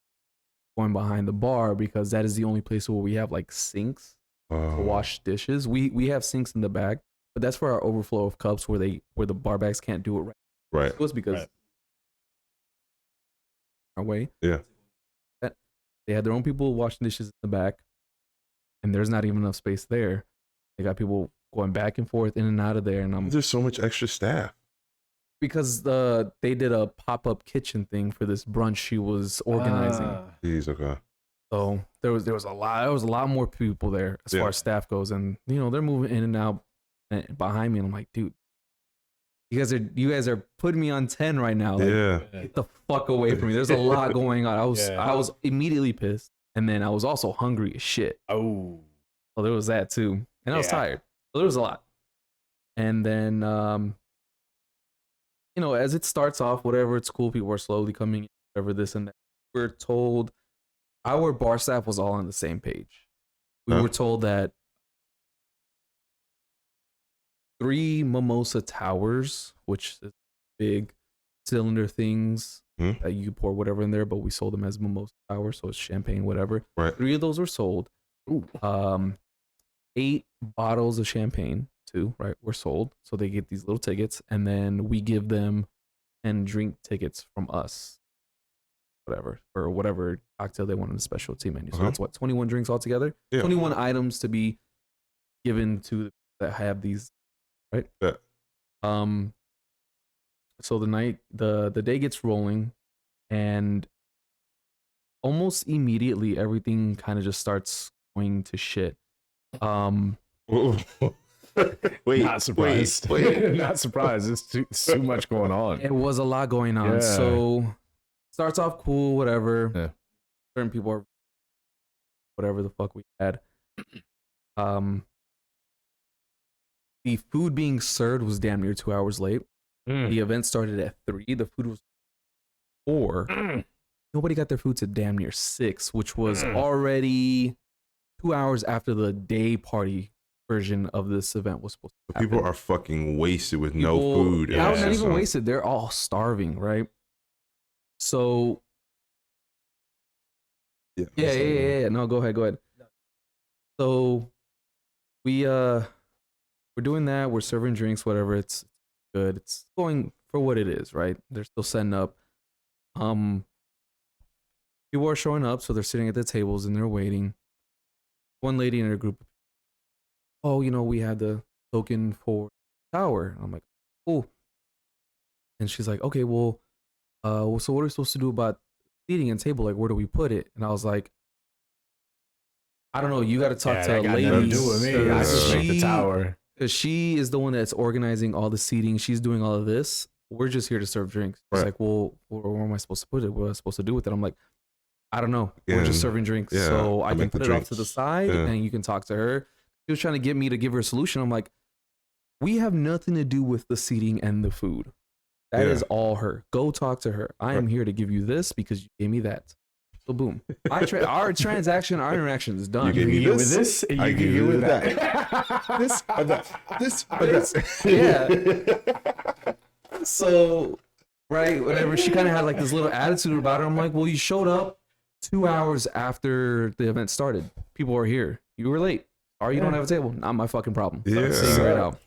going behind the bar because that is the only place where we have like sinks to wash dishes. We have sinks in the back, but that's for our overflow of cups where the bar backs can't do it right. Right. It was because our way. Yeah. That they had their own people washing dishes in the back, and there's not even enough space there. They got people going back and forth in and out of there, and There's so much extra staff. because they did a pop-up kitchen thing for this brunch she was organizing. Jeez, okay. So there was a lot more people there as far as staff goes, and they're moving in and out behind me, and I'm like, dude, you guys are putting me on 10 right now. Like, Yeah. get the fuck away from me. There's a lot going on. I was immediately pissed, and then I was also hungry as shit. Oh. So there was that too, and I was tired. So there was a lot, and then as it starts off, whatever, it's cool. People are slowly coming in, whatever, this and that. We're told our bar staff was all on the same page. We were told that 3 mimosa towers, which is big cylinder things that you pour whatever in there, but we sold them as mimosa towers, so it's champagne, whatever. Right. 3 of those were sold. 8 bottles of champagne, 2, right, were sold. So they get these little tickets, and then we give them 10 drink tickets from us, whatever, or whatever cocktail they want on the specialty menu. So that's 21 drinks altogether. Yeah. 21 items to be given to that have these, right? Yeah. So the day gets rolling, and almost immediately everything kind of just starts going to shit. Wait, Not surprised. Wait. Not surprised. It's too much going on. It was a lot going on. Yeah. So starts off cool, whatever. Yeah. Certain people are whatever the fuck we had. The food being served was damn near 2 hours late. The event started at 3. The food was 4. Nobody got their food to damn near 6, which was already 2 hours after the day party version of this event was supposed to happen. People are fucking wasted with no food. Yeah, and not it's even just, wasted. They're all starving, right? So yeah. No, go ahead. So we're doing that. We're serving drinks, whatever. It's good. It's going for what it is, right? They're still setting up. People are showing up, so they're sitting at the tables and they're waiting. One lady in her group, we had the token for tower. I'm like, cool. And she's like, okay, well, so what are we supposed to do about seating and table? Like, where do we put it? And I was like, I don't know. You got to talk to a lady. Nothing to do with me. I just make the tower. Because she is the one that's organizing all the seating. She's doing all of this. We're just here to serve drinks. It's Right. like, well, where am I supposed to put it? What am I supposed to do with it? I'm like, I don't know. We're just serving drinks. Yeah, So I I can make the put it off to the drinks. side Yeah. and you can talk to her. She was trying to get me to give her a solution. I'm like, we have nothing to do with the seating and the food. That is all her. Go talk to her. I am here to give you this because you gave me that. So boom. Our interaction is done. You gave me You this, with this, and I you give can you with that. that. This or that. This or that. Yeah. So, right, whatever. She kind of had like this little attitude about her. I'm like, well, you showed up 2 hours after the event started. People are here. You were late. Or you don't have a table. Not my fucking problem. Yeah. Figure it out.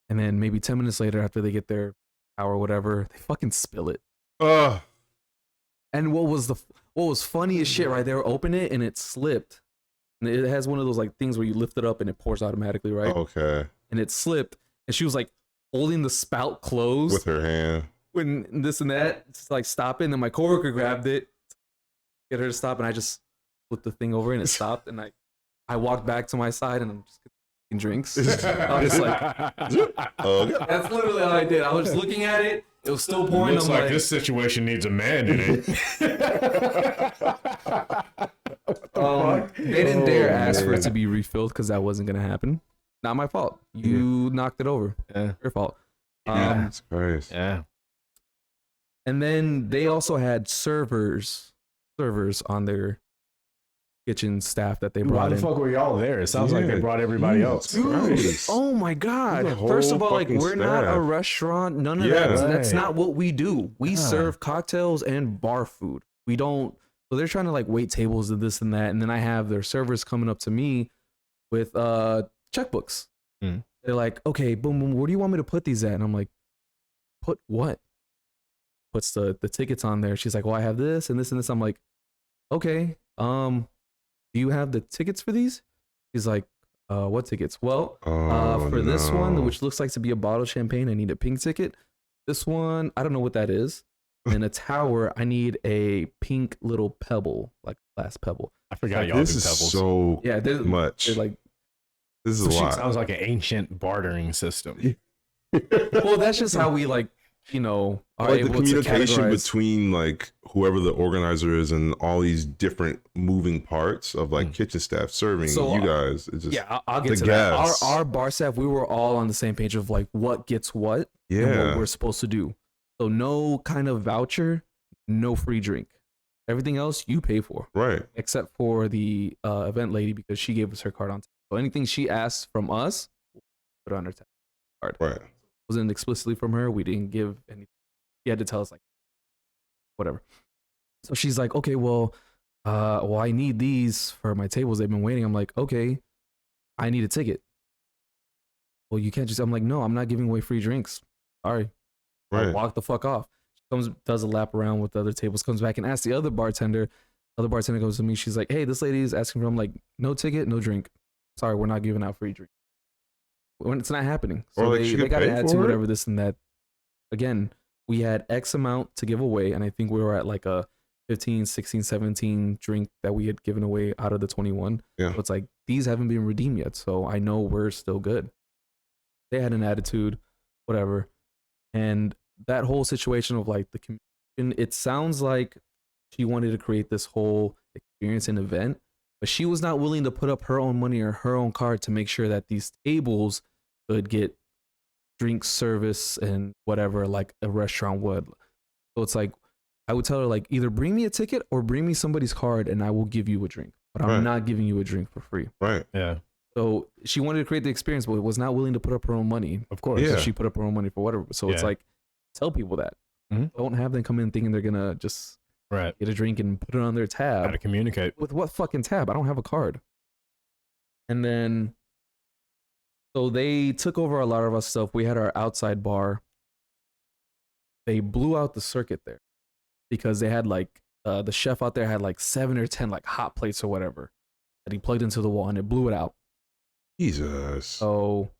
And then maybe 10 minutes later, after they get their hour or whatever, they fucking spill it. And what was funny as shit, right? They were open it and it slipped. And it has one of those like things where you lift it up and it pours automatically, right? Okay. And it slipped, and she was like holding the spout closed With her hand. when this and that, just like stop it. And then my coworker grabbed it, get her to stop, and I just flipped the thing over and it stopped. And I walked back to my side and I'm just getting drinks. I was just like, that's literally all I did. I was just looking at it. It was still pouring. Looks I'm like this situation needs a man in it. They didn't dare ask for it to be refilled because that wasn't gonna happen. Not my fault. You knocked it over. Yeah. Your fault. That's crazy. Yeah. And then they also had servers on their kitchen staff that they Why brought the in. fuck were y'all there? It sounds like they Yeah. brought everybody else. Dude. Oh my god! The whole First of all, like fucking we're not a staff. restaurant. None of Yeah. that. That's Right. not what we do. We Yeah. serve cocktails and bar food. We don't. So they're trying to like wait tables and this and that. And then I have their servers coming up to me with checkbooks. Mm. They're like, okay, boom, boom. Where do you want me to put these at? And I'm like, put what? Puts the tickets on there. She's like, well, I have this and this and this. I'm like, okay. Do you have the tickets for these? He's like, what tickets? Well, for this one, which looks like to be a bottle of champagne, I need a pink ticket. This one, I don't know what that is. And a tower, I need a pink little pebble, like glass pebble. I forgot y'all This do is pebbles. so Yeah, they're much. like, This is a Shit lot. sounds like an ancient bartering system. well, that's just how we like, you know, are Like the able to communication categorize. between like whoever the organizer is and all these different moving parts of like kitchen staff serving So, you guys. It's just Yeah, I'll get the to that. gas. Our bar staff, we were all on the same page of like what gets what and what yeah. we're supposed to do. So no kind of voucher, no free drink. Everything else you pay for, Right. except for the event lady because she gave us her card on time. So anything she asked from us, we'll put it on her card. Right. Wasn't explicitly from her. We didn't give anything. She had to tell us like whatever. So she's like, okay, well, I need these for my tables. They've been waiting. I'm like, okay, I need a ticket. Well, you can't just. I'm like, no, I'm not giving away free drinks. Sorry. I'll Right. walk the fuck off. She comes, does a lap around with the other tables, comes back and asks the other bartender. The other bartender goes to me. She's like, hey, this lady is asking for. I'm like, no ticket, no drink. Sorry, we're not giving out free drink. When it's not happening. So Or, like, she they could got to pay add to for it? whatever this and that. Again, we had X amount to give away, and I think we were at like a 15, 16, 17 drink that we had given away out of the 21. Yeah. So it's like, these haven't been redeemed yet, so I know we're still good. They had an attitude, whatever. And that whole situation of like the communication, it sounds like she wanted to create this whole experience and event, but she was not willing to put up her own money or her own card to make sure that these tables could get drink service and whatever like a restaurant would. So it's like I would tell her like either bring me a ticket or bring me somebody's card and I will give you a drink, but I'm Right. not giving you a drink for free. Right. Yeah, So she wanted to create the experience, but was not willing to put up her own money. of course. Yeah. So she put up her own money for whatever. So it's Yeah. like tell people that. Mhm. Don't have them come in thinking they're gonna just Right. get a drink and put it on their How tab. to communicate. With what fucking tab? I don't have a card. And then so they took over a lot of our stuff. We had our outside bar. They blew out the circuit there because they had like the chef out there had like 7 or 10 like hot plates or whatever that he plugged into the wall and it blew it out. Jesus. So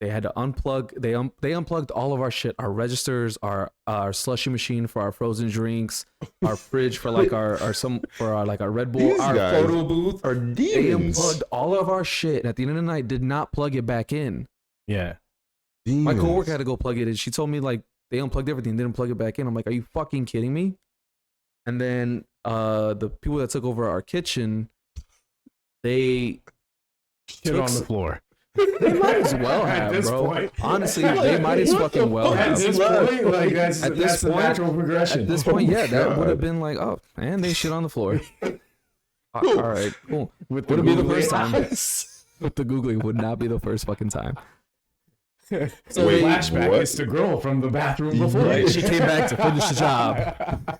they had to unplug. They unplugged all of our shit. Our registers, our slushy machine for our frozen drinks, our fridge for like our like our Red Bull, These our guys photo booth. Are They demons. unplugged all of our shit. And at the end of the night, did not plug it back in. Yeah. My Demons. coworker had to go plug it in. She told me like they unplugged everything, didn't plug it back in. I'm like, are you fucking kidding me? And then the people that took over our kitchen, they Shit took on the s- floor. They might as well At have, this bro. point. Honestly, they might as What the fucking well fuck have. At this point, like that's At this that's the point- natural progression. At this point, yeah, that God. would have been like, oh, and they shit on the floor. All right, cool. With Wouldn't be the googly first time. eyes. But the googling would not be the first fucking time. So Wait, flashback, what? it's the girl from the bathroom before. Right, she came back to finish the job.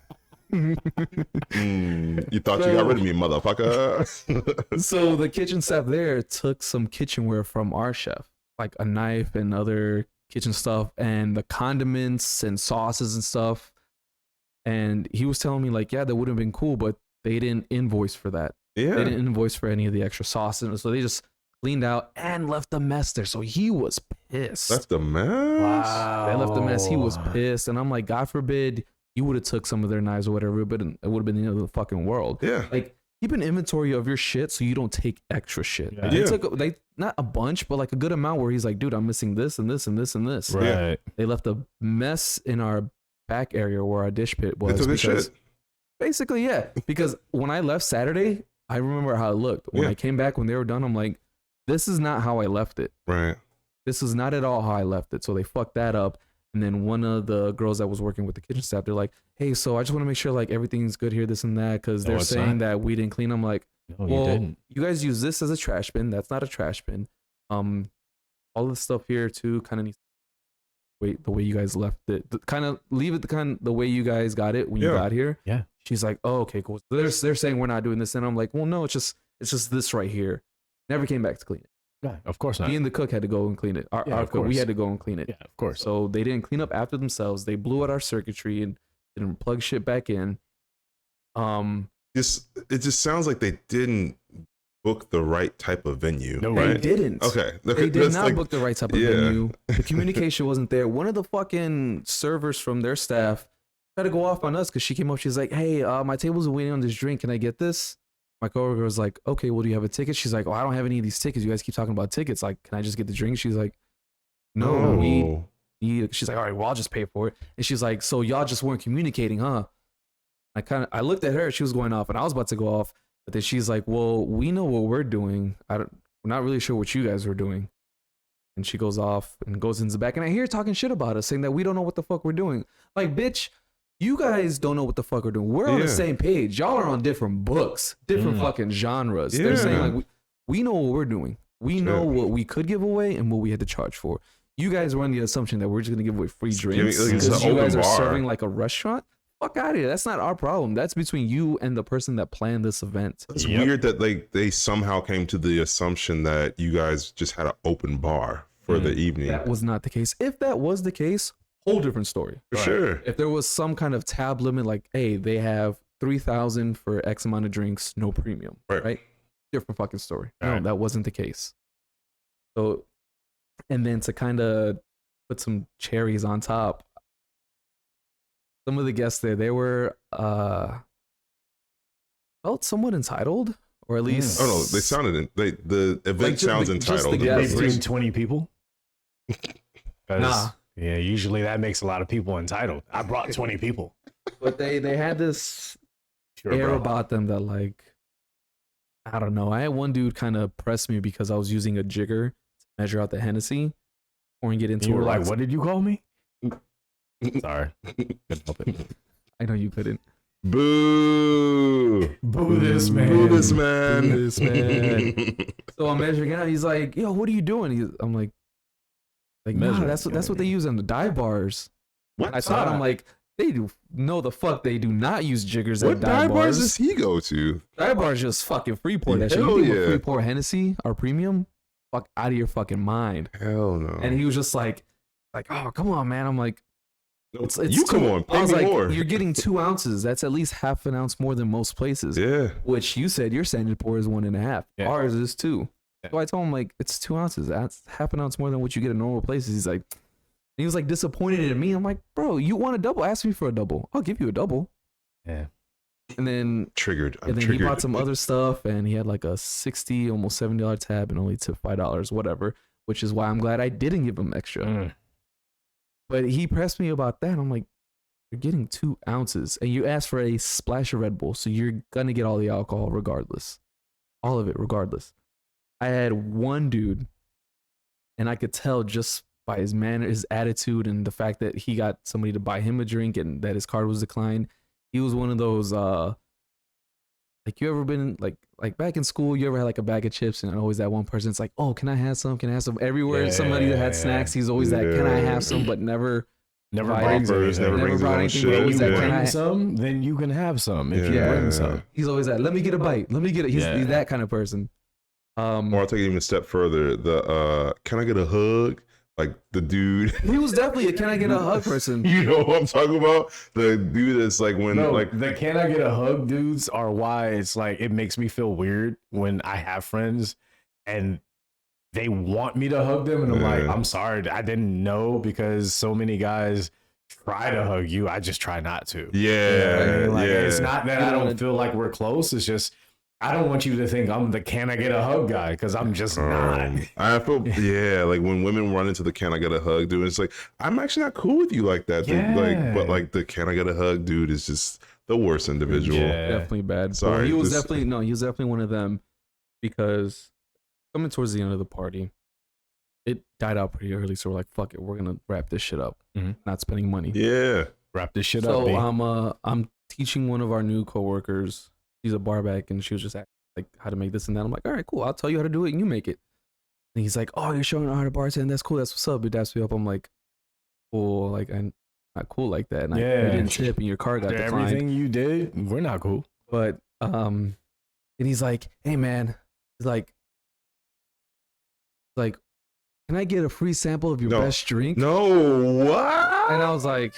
You thought you got rid of me, motherfucker. So the kitchen staff there took some kitchenware from our chef, like a knife and other kitchen stuff, and the condiments and sauces and stuff. And he was telling me like, yeah, that would have been cool, but they didn't invoice for that. Yeah. They didn't invoice for any of the extra sauces, so they just cleaned out and left a mess there. So he was pissed. That's the mess. Wow. They left a mess. He was pissed, and I'm like, God forbid you would have took some of their knives or whatever, but it would have been the end of the fucking world. Yeah. Like, keep an inventory of your shit so you don't take extra shit. Yeah. They took not a bunch, but like a good amount where he's like, dude, I'm missing this and this and this and this. Right. Yeah. They left a mess in our back area where our dish pit was. They took his because shit. basically, yeah. Because when I left Saturday, I remember how it looked. When Yeah. I came back, when they were done, I'm like, this is not how I left it. Right. This is not at all how I left it. So they fucked that up. And then one of the girls that was working with the kitchen staff, they're like, hey, so I just want to make sure like everything's good here, this and that, because No, they're it's saying not. that we didn't clean. I'm like, No, well, you didn't. you guys use this as a trash bin. That's not a trash bin. All the stuff here too kind of needs wait the way you guys left it. Kind of leave it the way you guys got it when you Yeah. got here. Yeah. She's like, oh, okay, cool. They're saying we're not doing this, and I'm like, well, no, it's just this right here. Never came back to clean it. Yeah, of course not. Me and the cook had to go and clean it. Our of cook, we course. had to go and clean it. Yeah, of course. So they didn't clean up after themselves. They blew out our circuitry and didn't plug shit back in. It just sounds like they didn't book the right type of venue. No, They right? didn't. Okay. They did That's not like- book the right type of yeah. venue. The communication wasn't there. One of the fucking servers from their staff tried to go off on us because she came up. She's like, hey, my table's waiting on this drink. Can I get this? My coworker was like, okay, well, do you have a ticket? She's like, oh, I don't have any of these tickets. You guys keep talking about tickets. Like, can I just get the drink? She's like, no, we need. She's like, all right, well, I'll just pay for it. And she's like, so y'all just weren't communicating, huh? I looked at her. She was going off, and I was about to go off. But then she's like, well, we know what we're doing. We're not really sure what you guys were doing. And she goes off and goes into the back. And I hear her talking shit about us, saying that we don't know what the fuck we're doing. Like, bitch, you guys don't know what the fuck we're doing. We're on the Yeah. same page. Y'all are on different books, different fucking genres. They're saying, Yeah. like, we know what we're doing. We know what we could give away and what we had to charge for. You guys were on the assumption that we're just going to give away free drinks like, it's because an you guys open are bar. serving like a restaurant. Fuck out of here. That's not our problem. That's between you and the person that planned this event. It's Yep. weird that like they somehow came to the assumption that you guys just had an open bar for the evening. That was not the case. If that was the case, whole different story. For sure. If there was some kind of tab limit, like, hey, they have 3,000 for X amount of drinks, no premium, Right. right? Different fucking story. No, Right. that wasn't the case. So, and then to kind of put some cherries on top, some of the guests there, they were felt somewhat entitled, or at least Oh no, they sounded the event Like, just sounds the- just entitled. the Did guests. they bring 20 people? 'Cause, Nah. Yeah, usually that makes a lot of people entitled. I brought 20 people. but they had this Sure, air bro. about them that, like, I don't know. I had one dude kind of press me because I was using a jigger to measure out the Hennessy, pouring it And into you a were like, rock- what did you call me? Sorry. Couldn't help it. I know you couldn't. Boo! Boo this man. Boo this man! Boo this man. So I'm measuring out. He's like, yo, what are you doing? I'm like, nah, Measuring. that's what they use on the dive bars. What? I thought, I'm like, they do no the fuck they do not use jiggers What at dive bars. does he go to? Dive bars just fucking free pour that shit. Hell You think yeah. with free pour Hennessy or premium? Fuck out of your fucking mind. Hell no. And he was just like, oh, come on, man. I'm like, No, it's you come on, I pay was me like, more. you're getting 2 ounces. That's at least half an ounce more than most places. Yeah. Which you said your standard pour is 1.5. Yeah. Ours is 2. Yeah. So I told him, like, it's 2 ounces. That's half an ounce more than what you get at normal places. He's like, he was like disappointed in me. I'm like, bro, you want a double? Ask me for a double. I'll give you a double. Yeah. And then Triggered. I'm and then triggered. he bought some other stuff, and he had like a $60, almost $70 tab, and only tipped $5, whatever. Which is why I'm glad I didn't give him extra. Mm. But he pressed me about that. I'm like, you're getting 2 ounces, and you asked for a splash of Red Bull, so you're gonna get all the alcohol regardless, all of it regardless. I had one dude, and I could tell just by his manner, his attitude, and the fact that he got somebody to buy him a drink and that his card was declined. He was one of those like, you ever been like back in school, you ever had like a bag of chips and always that one person's like, oh, can I have some? Can I have some? Everywhere somebody that had snacks, he's always that, can I have some? But never Never Right. brings Offers, anything. never Never brings his brought own anything, shit. but You always that, yeah. can I- bring some, then you can have some. If you Yeah. bring some. He's always that. Let me get a bite. Let me get it. He's Yeah. that kind of person. Or I'll take it even a step further. The can I get a hug? Like the dude. He was definitely a can I get a hug person. You know what I'm talking about? The dude that's like when No, like the can I get a hug dudes are why it's like it makes me feel weird when I have friends and they want me to hug them and I'm like, Yeah. I'm sorry, I didn't know because so many guys try to hug you. I just try not to. yeah, Like, yeah. it's not that I don't feel like we're close. It's just I don't want you to think I'm the can I get a hug guy because I'm just not. I feel like when women run into the can I get a hug dude, it's like I'm actually not cool with you like that. Yeah. Like, but like the can I get a hug dude is just the worst individual. Yeah. Definitely bad. Sorry, But he was this- definitely he was definitely one of them because coming towards the end of the party, it died out pretty early. So we're like, fuck it, we're gonna wrap this shit up. Mhm. Not spending money. Yeah. Wrap this shit up. So B. I'm teaching one of our new coworkers. She's a barback, and she was just asking, like how to make this and that. I'm like, all right, cool. I'll tell you how to do it, and you make it. And he's like, oh, you're showing her how to bartend. That's cool. That's what's up. He daps me up. I'm like, cool. Like I'm not cool like that. And I Yeah. didn't tip, and your car got After declined. everything you did, we're not cool. But and he's like, hey man, he's like, can I get a free sample of your No. best drink? No, what? And I was like,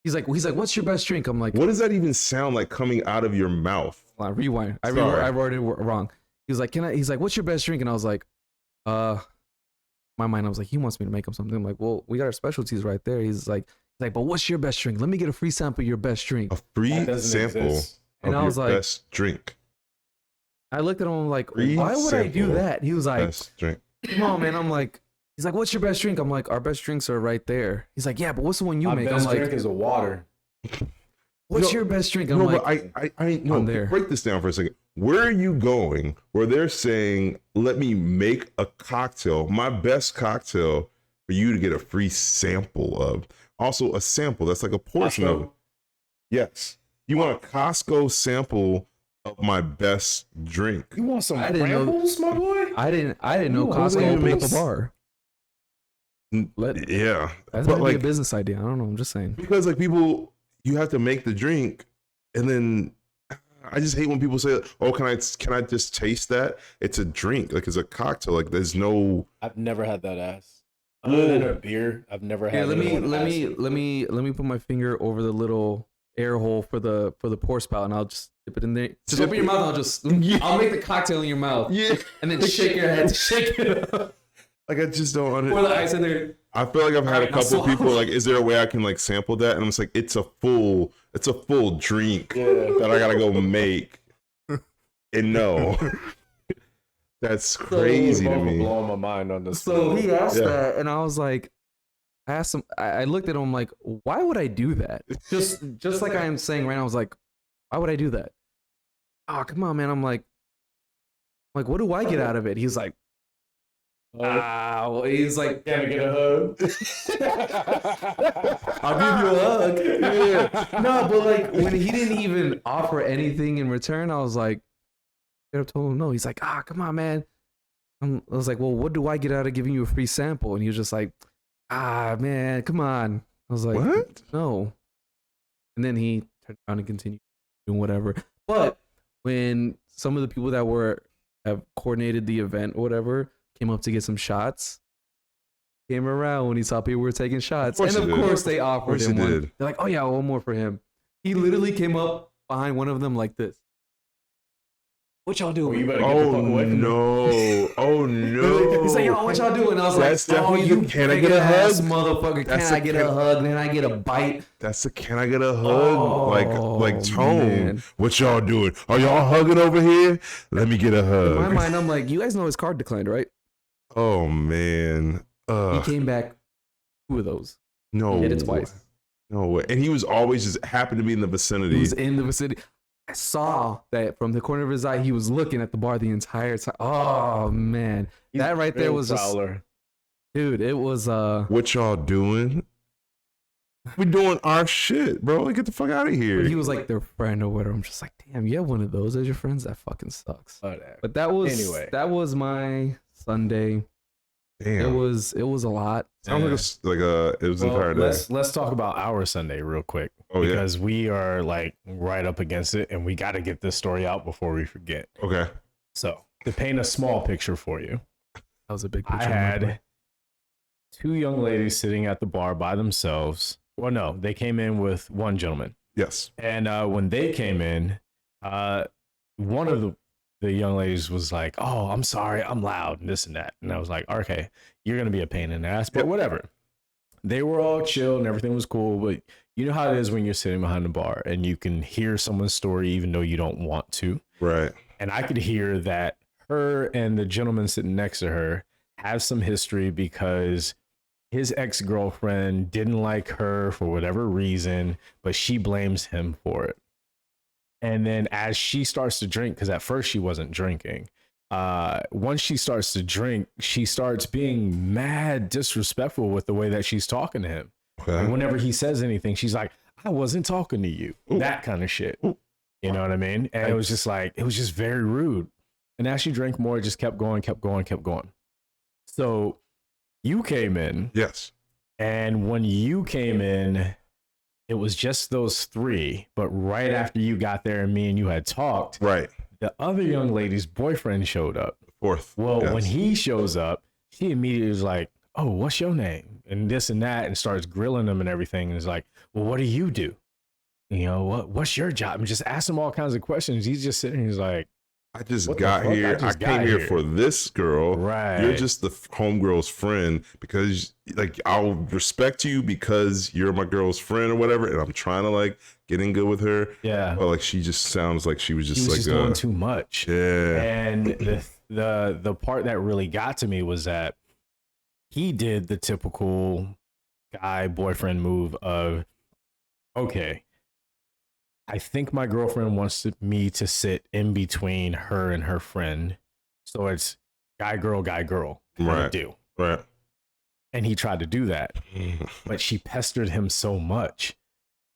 he's like, what's your best drink? I'm like, What does that even sound like coming out of your mouth? hold on, rewind. I Sorry. wrote it wrong. He was like, he's like, what's your best drink? And I was like, my mind, I was like, he wants me to make him something. I'm like, well, we got our specialties right there. He's like, but what's your best drink? Let me get a free sample of your best drink. A free That doesn't sample exist. of And I your was like, best drink. I looked at him like, Free why would I do sample. that? He was like, Best drink. come on, man. I'm like, he's like, what's your best drink? I'm like, our best drinks are right there. He's like, yeah, but what's the one you My make? best I'm like, drink is a water. what's No, your best drink? I'm No, like, but I no. I'm there. Break this down for a second. Where are you going? Where they're saying, "Let me make a cocktail, my best cocktail, for you to get a free sample of." Also, a sample. That's like a portion of. Costco. Yes, you want a Costco sample of my best drink. You want some I didn't know- samples, my boy? I didn't know You Costco always opened up a mix- bar. Yeah, That's but might be a like business idea. I don't know. I'm just saying. because like people, you have to make the drink, and then I just hate when people say, "Oh, can I just taste that?" It's a drink, like it's a cocktail. Like there's no. I've never had that ass. Other than a beer, I've never Here, had. let anyone ask me put my finger over the little air hole for the pour spout, and I'll just dip it in there. Just open your mouth. And I'll just I'll make the cocktail in your mouth, Yeah, and then shake your head, shake it up, like I just don't pour understand. the ice in there. I feel like I've had a Alright, I'll couple of people swallow. like, "Is there a way I can like sample that?" And I'm just like, it's a full drink that I gotta go make. And no, that's crazy to me. Blowing my mind on this. So he asked Yeah. that, and I was like, I asked him. I looked at him like, why would I do that? Just like I am saying right now. I was like, why would I do that? Oh, come on, man. I'm like, what do I get out of it? He's like, he's like, Can I get a hug? I'll give you a hug. Yeah. No, but like when he didn't even offer anything in return, I was like, I told him no. He's like, come on, man. I was like, well, what do I get out of giving you a free sample? And he was just like, man, come on. I was like, What? no. And then he turned around and continued doing whatever. But when some of the people that have coordinated the event or whatever came up to get some shots, came around when he saw people were taking shots. course And he of did. course they offered course him he one. did. They're like, oh yeah, one more for him. He literally came up behind one of them like this. What y'all doing? You better get the fuck Oh away from me. no! Oh no! He's like, yo, what y'all doing? And I was That's like, definitely you the can I get a big ass hug? motherfucker. That's Can I the get can- a hug? Then I get a bite. That's the can I get a hug? Oh, like tone. man. What y'all doing? Are y'all hugging over here? Let me get a In my hug. mind, I'm like, you guys know his card declined, right? Oh man. He came back 2 of those. No. He did it twice. No way. And he was always just happened to be in the vicinity. He was in the vicinity. I saw that from the corner of his eye. He was looking at the bar the entire time. Oh man, that right there was just, Prowler. dude. It was What y'all doing? We're doing our shit, bro. Like, get the fuck out of here. he was like their friend or whatever. I'm just like, damn, you have one of those as your friends? That fucking sucks. Whatever. But that was Anyway. that was my Sunday. Damn. it was a lot. Sounds like it was entire day. Let's talk about our Sunday real quick. Oh, yeah. Because we are like right up against it and we got to get this story out before we forget. Okay. So to paint a small picture for you, That was a big I picture. had two young ladies sitting at the bar by themselves. Well, no, they came in with one gentleman. Yes. And when they came in, one of the young ladies was like, "Oh, I'm sorry, I'm loud," and this and that. And I was like, "Okay, you're gonna be a pain in the ass, but whatever." They were all chill and everything was cool, but you know how it is when you're sitting behind the bar and you can hear someone's story even though you don't want to. Right. And I could hear that her and the gentleman sitting next to her have some history because his ex-girlfriend didn't like her for whatever reason, but she blames him for it. And then as she starts to drink, because at first she wasn't drinking, once she starts to drink, she starts being mad disrespectful with the way that she's talking to him. Okay. And whenever he says anything, she's like, "I wasn't talking to you." Ooh. That kind of shit. Ooh. You know what I mean? And it was just like, it was just very rude. And as she drank more, it just kept going. So you came in. Yes. And when you came in, it was just those three. But right after you got there and me and you had talked, Right. the other young lady's boyfriend showed up. Fourth. Well, Yes. when he shows up, she immediately was like, "Oh, what's your name?" And this and that, and starts grilling him and everything. And is like, "Well, what do you do? You know, what's your job?" And just ask him all kinds of questions. He's just sitting, he's like, I just What the got fuck? I here. I just came got here here. for this girl. "Right. You're just the homegirl's friend because, like, I'll respect you because you're my girl's friend or whatever. And I'm trying to, like, get in good with her. yeah." But, like, she just sounds like she was just He was like, just doing too much. yeah. And the part that really got to me was that he did the typical guy boyfriend move of, "Okay, I think my girlfriend wants me to sit in between her and her friend. So it's guy, girl, Right. do." Right. And he tried to do that, but she pestered him so much.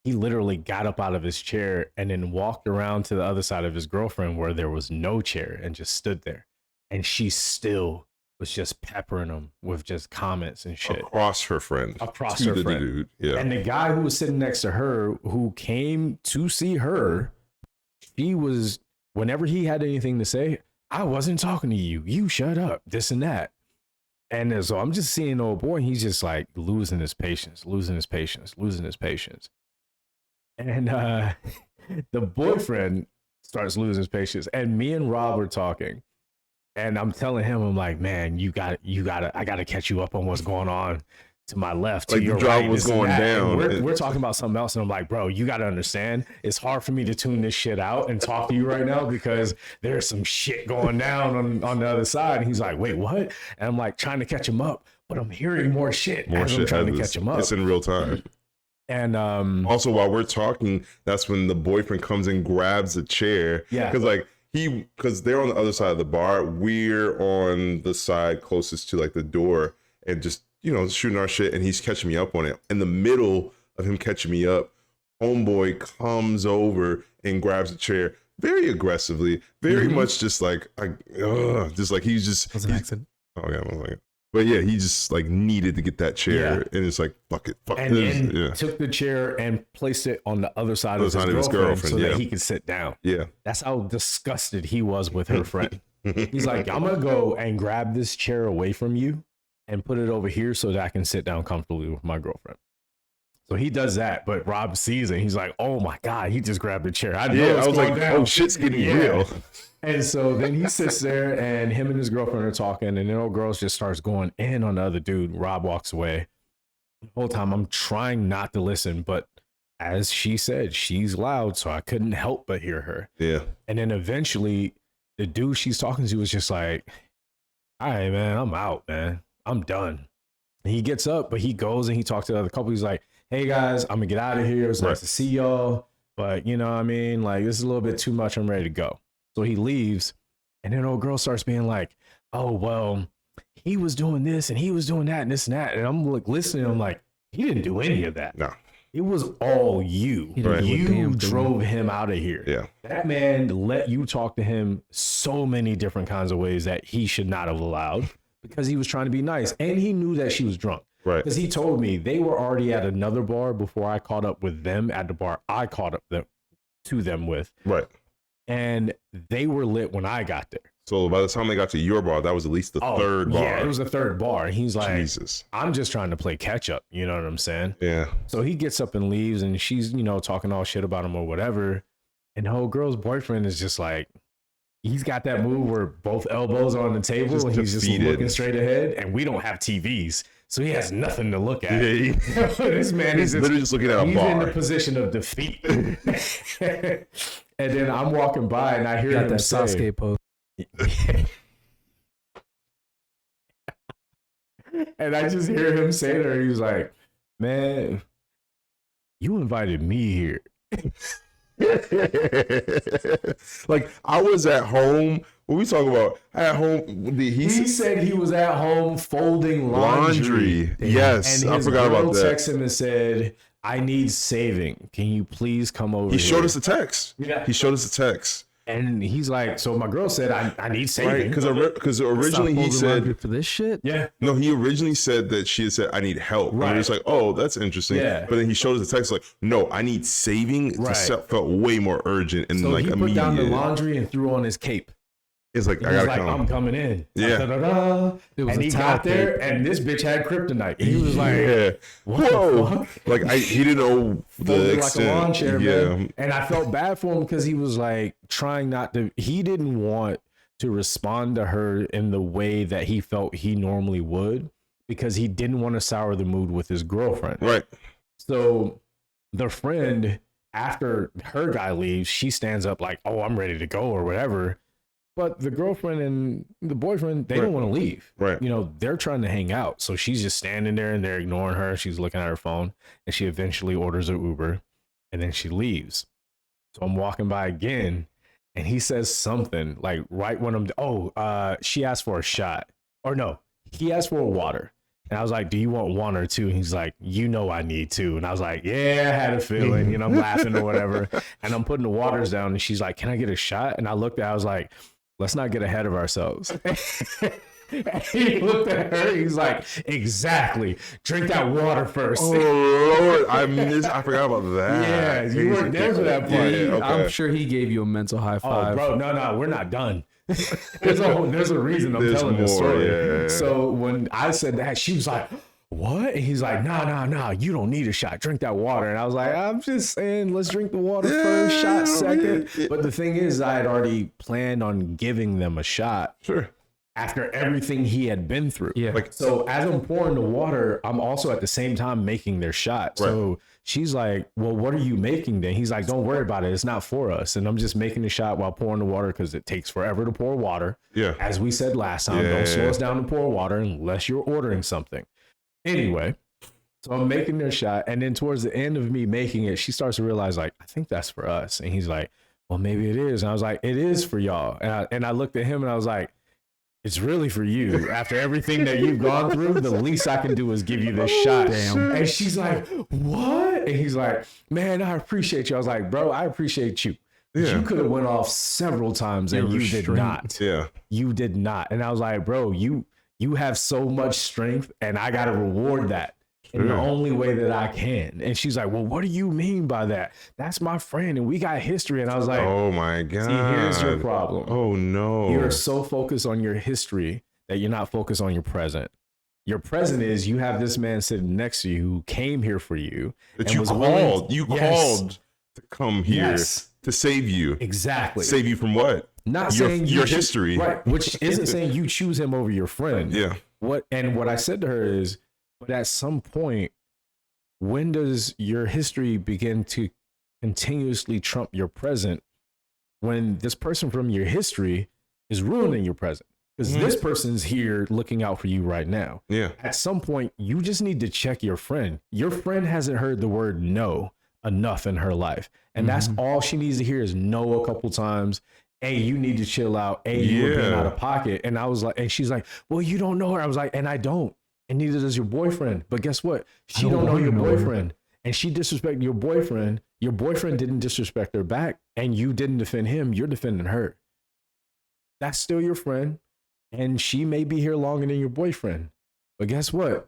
He literally got up out of his chair and then walked around to the other side of his girlfriend where there was no chair and just stood there. And she still was just peppering him with just comments and shit. Across her friend. Across To her the friend. dude. Yeah. And the guy who was sitting next to her, who came to see her, she was, whenever he had anything to say, "I wasn't talking to you. You shut up," this and that. And so I'm just seeing old boy, he's just like losing his patience. And the boyfriend starts losing his patience. And me and Rob were talking. And I'm telling him, I'm like, "Man, I gotta catch you up on what's going on to my left, to Like, the your drama right, was this and going that." And down. we're talking about something else, and I'm like, "Bro, you gotta understand, it's hard for me to tune this shit out and talk to you right now because there's some shit going down on the other side." And he's like, "Wait, what?" And I'm like trying to catch him up, but I'm hearing more shit as I'm trying to catch him up. It's in real time. And Also, while we're talking, that's when the boyfriend comes and grabs a chair. Yeah. Because, like, because they're on the other side of the bar. We're on the side closest to, like, the door and just, you know, shooting our shit. And he's catching me up on it. In the middle of him catching me up, homeboy comes over and grabs a chair very aggressively, very much just like, just like he's just. That was an accident. Oh, yeah. I was like, but yeah, he just like needed to get that chair, and it's like fuck it. and then Yeah. took the chair and placed it on the other side of his Other side of his girlfriend so girlfriend, that yeah. he could sit down. Yeah. That's how disgusted he was with her friend. He's like, "I'm gonna go and grab this chair away from you and put it over here so that I can sit down comfortably with my girlfriend." So he does that, but Rob sees it. He's like, "Oh my God, he just grabbed the chair." I know Yeah, it's I was going like, down. oh, shit's getting Yeah. real. And so then he sits there and him and his girlfriend are talking, and then old girl just starts going in on the other dude. Rob walks away. The whole time I'm trying not to listen, but as she said, she's loud, so I couldn't help but hear her. Yeah. And then eventually the dude she's talking to was just like, "All right, man, I'm out, man. I'm done." And he gets up, but he goes and he talks to the other couple. He's like, "Hey guys, I'm gonna get out of here. It was nice to see y'all. But you know what I mean? Like, this is a little bit too much. I'm ready to go." So he leaves, and then old girl starts being like, "Oh, well, he was doing this and he was doing that and this and that." And I'm like listening, I'm like, he didn't do any of that. No. It was all you. He didn't do a You damn thing. drove him out of here. Yeah. That man let you talk to him so many different kinds of ways that he should not have allowed. because he was trying to be nice. And he knew that she was drunk. Right. Because he told me they were already at another bar before I caught up with them at the bar I caught up to them with. Right. And they were lit when I got there. So by the time they got to your bar, that was at least the third bar. Yeah, it was the third bar. And he's like, Jesus. I'm just trying to play catch up. You know what I'm saying? Yeah. So he gets up and leaves, and she's, talking all shit about him or whatever. And the whole girl's boyfriend is just like, he's got that move where both elbows are on the table Just and he's just defeated. looking straight ahead. And we don't have TVs. So he has nothing to look at. Yeah, This man he's is literally just looking at a he's in the bar. position of defeat. And then I'm walking by and I hear Got him that say, Sasuke pose. and I just hear him say to her, he's like, man, you invited me here. Like, I was at home. What we talking about? At home. He said he was at home folding laundry. Yes, And I his forgot girl about that. texted him and said, I need saving. Can you please come over He here? showed us a text. Yeah. He showed us a text. And he's like, so my girl said, I need Right. saving. Because originally he said, for this shit. Yeah. no, he originally said that she had said, I need help. And Right. we was like, oh, that's interesting. Yeah. But then he showed us the text like, no, I need saving. Right. Felt way more urgent and So like he put immediate. down the laundry and threw on his cape. It's like, He I was gotta like, come. I'm coming in. Yeah. Da-da-da-da. It was And a he towel got there, cape. and this bitch had kryptonite. And he was like, yeah. what Whoa. the fuck? Like he didn't know the Folded like a extent. lawn chair, yeah. man. And I felt bad for him because he was like trying not to, he didn't want to respond to her in the way that he felt he normally would because he didn't want to sour the mood with his girlfriend. Right. So the friend, after her guy leaves, she stands up like, oh, I'm ready to go or whatever. But the girlfriend and the boyfriend, they don't want to leave. Right. They're trying to hang out. So she's just standing there and they're ignoring her. She's looking at her phone and she eventually orders an Uber and then she leaves. So I'm walking by again and he says something like right when she asked for a shot. Or no, he asked for a water. And I was like, do you want one or two? And he's like, I need two. And I was like, yeah, I had a feeling, I'm laughing or whatever. And I'm putting the waters down and she's like, can I get a shot? And I looked at her, I was like, let's not get ahead of ourselves. He looked at her, he's like, exactly. Drink that water first. Oh Lord, I forgot about that. Yeah, you weren't there for that part. Yeah, okay. I'm sure he gave you a mental high Oh, five. bro, no, we're not done. There's a reason I'm There's telling this more, story. yeah. So when I said that, she was like, what? And he's like, nah, you don't need a shot. Drink that water. And I was like, I'm just saying, let's drink the water first, shot second. But the thing is, I had already planned on giving them a shot Sure. after everything he had been through. Yeah. Like, So as I'm pouring the water, I'm also at the same time making their shot. So she's like, well, what are you making then? He's like, don't worry about it. It's not for us. And I'm just making the shot while pouring the water because it takes forever to pour water. yeah. As we said last time, Yeah. don't slow us down to pour water unless you're ordering something. Anyway, so I'm making their shot. And then towards the end of me making it, she starts to realize, like, I think that's for us. And he's like, well, maybe it is. And I was like, it is for y'all. And I looked at him and I was like, it's really for you. After everything that you've gone through, the least I can do is give you this shot. Damn. And she's like, what? And he's like, man, I appreciate you. I was like, bro, I appreciate you. Yeah. You could have went off several times and You're you did restrained. not. Yeah. You did not. And I was like, bro, you have so much strength and I got to reward that in the Sure. only way that I can. And she's like, well, what do you mean by that? That's my friend and we got history. And I was like, Oh my God. see, here's your problem. Oh no. You're so focused on your history that you're not focused on your present. Your present is you have this man sitting next to you who came here for you. that and you was willing called. to- You Yes. called to come here Yes. to save you. Exactly. Save you from what? Not your, saying your you history. right? Which isn't saying you choose him over your friend. Yeah. What I said to her is, but at some point, when does your history begin to continuously trump your present? When this person from your history is ruining your present, because this person's here looking out for you right now. Yeah. At some point, you just need to check your friend. Your friend hasn't heard the word no enough in her life. And that's all she needs to hear is no a couple times. Hey, you need to chill out. Hey, you were being Yeah. out of pocket. And I was like, and she's like, well, you don't know her. I was like, and I don't. And neither does your boyfriend. But guess what? She don't know your boyfriend. And she disrespected your boyfriend. Your boyfriend didn't disrespect her back. And you didn't defend him. You're defending her. That's still your friend. and she may be here longer than your boyfriend. But guess what?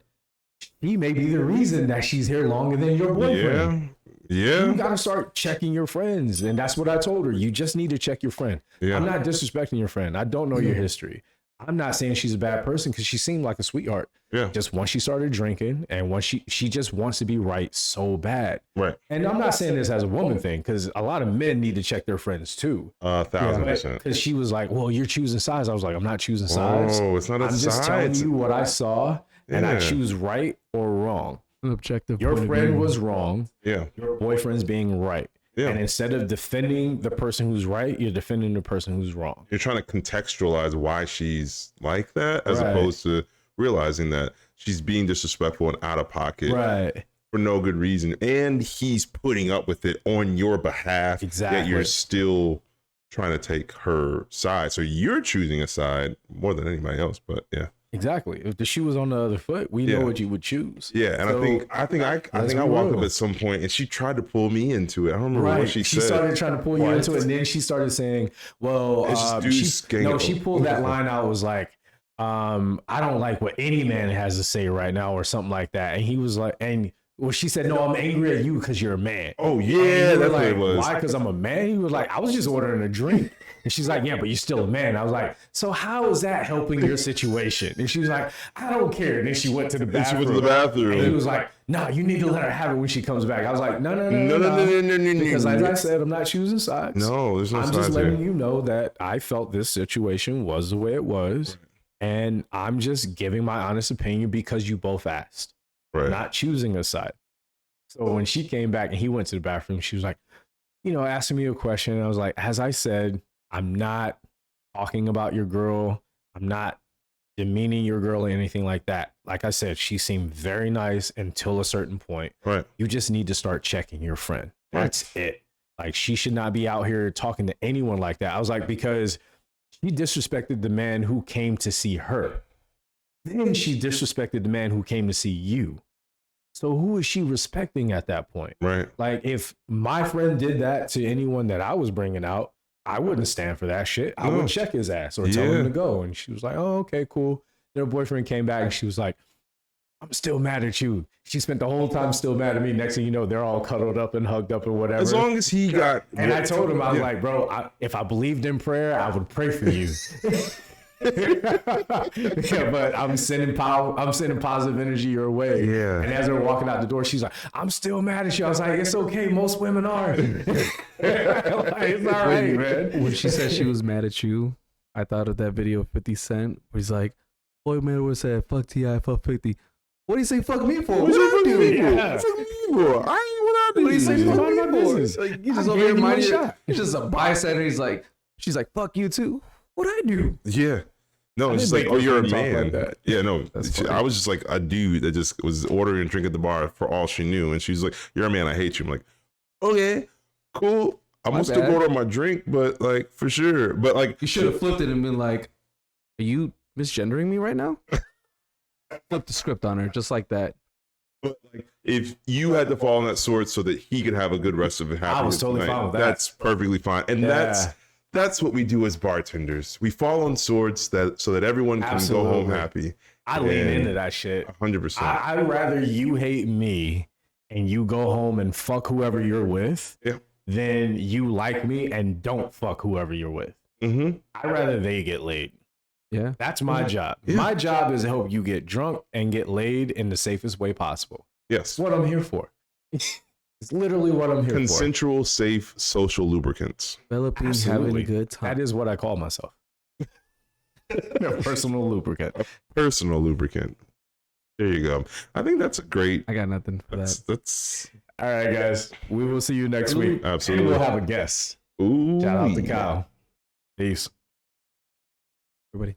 She may be the reason that she's here longer than your boyfriend. Yeah. You gotta start checking your friends. And that's what I told her. You just need to check your friend. Yeah. I'm not disrespecting your friend. I don't know your history. I'm not saying she's a bad person because she seemed like a sweetheart. Yeah. Just once she started drinking and once she just wants to be right so bad. Right. And I'm not saying this as a woman thing because a lot of men need to check their friends too. 1,000%. Because she was like, well, you're choosing sides. I was like, I'm not choosing sides. Oh, it's not a I'm just telling side. you what I saw and I Yeah. choose right or wrong. An objective. Your point of friend view. was wrong. Yeah. Your boyfriend's being right. Yeah. And instead of defending the person who's right, you're defending the person who's wrong. You're trying to contextualize why she's like that as Right. opposed to realizing that she's being disrespectful and out of pocket Right. for no good reason. And he's putting up with it on your behalf. Yet Exactly. you're still trying to take her side. So you're choosing a side more than anybody else. But yeah. Exactly. If the shoe was on the other foot, we Yeah. know what you would choose. Yeah. And So, I think let's I be walked up real. at some point and she tried to pull me into it. I don't remember Right. what she said. started trying to pull you What? into it, and then she started saying, "Well, It's just dudes getting- she pulled that line out. Was like, I don't like what any man has to say right now, or something like that." And he was like, she said, "No, I'm angry at you because you're a man." Oh And yeah, you were that's what like, it was. Why? Because I'm a man. He was like, I was just ordering a drink. And she's like, yeah, but you're still a man. I was like, so how is that helping your situation? And she was like, I don't care. And then she went to the And she bathroom. went to the bathroom. And he was like, nah, you need to let her have it when she comes back. I was like, no. No. Because as I said, I'm not choosing sides. No, there's no I'm sides just letting here. you know that I felt this situation was the way it was. And I'm just giving my honest opinion because you both asked, Right. not choosing a side. So when she came back and he went to the bathroom, she was like, asking me a question. And I was like, as I said, I'm not talking about your girl. I'm not demeaning your girl or anything like that. Like I said, she seemed very nice until a certain point. Right. You just need to start checking your friend. That's it. Like, she should not be out here talking to anyone like that. I was like, because she disrespected the man who came to see her. Then she disrespected the man who came to see you. So who is she respecting at that point? Right. Like, if my friend did that to anyone that I was bringing out, I wouldn't stand for that shit. I No. would check his ass or tell Yeah. him to go. And she was like, oh, okay, cool. Then her boyfriend came back and she was like, I'm still mad at you. She spent the whole time still mad at me. Next thing you know, they're all cuddled up and hugged up and whatever. As long as he got. And I told him, I was Yeah. like, bro, if I believed in prayer, I would pray for you. Yeah, but I'm sending positive energy your way. Yeah. And as they're walking out the door, she's like, I'm still mad at you. I was like, it's okay. Most women are. Like, it's all right, man. When she said she was mad at you, I thought of that video of 50 Cent where he's like, Floyd Mayweather said, fuck T.I., fuck 50. What do you say fuck me for? What I do? Yeah. Fuck me for? I ain't what I do. What do you say fuck Mind my me for? business. Like, you I just gave over here you my minding shot. He's just a bystander. He's like, she's like, fuck you too. What I do? Yeah. No, I it's just didn't like, make oh, you're a her talk man. like that. Yeah, no. That's funny. I was just like a dude that just was ordering a drink at the bar for all she knew. And she's like, you're a man. I hate you. I'm like, okay, cool. I'm My going to still bad. order my drink, but like, for sure. But like, You should have flipped it and been like, are you misgendering me right now? Flip the script on her just like that. But like, if you had to fall on that sword so that he could have a good rest of the happiness, I was totally fine with that. That's perfectly fine, and Yeah. that's what we do as bartenders. We fall on swords so that everyone can go home Absolutely. happy. I lean And into that shit. 100%. I'd rather you hate me and you go home and fuck whoever you're with Yeah. than you like me and don't fuck whoever you're with. Mm-hmm. I'd rather they get laid. Yeah. That's my job. Yeah. My job is to help you get drunk and get laid in the safest way possible. Yes. That's what I'm here for. It's literally what I'm here Consensual, safe, social lubricants. Developing, Absolutely. having a good for. time. That is what I call myself. A personal lubricant. Personal lubricant. There you go. I think that's a great. I got nothing for that. That's All right, guys. We will see you next week. And absolutely. we'll have a guest. Ooh. Shout out to Kyle. Peace. Everybody.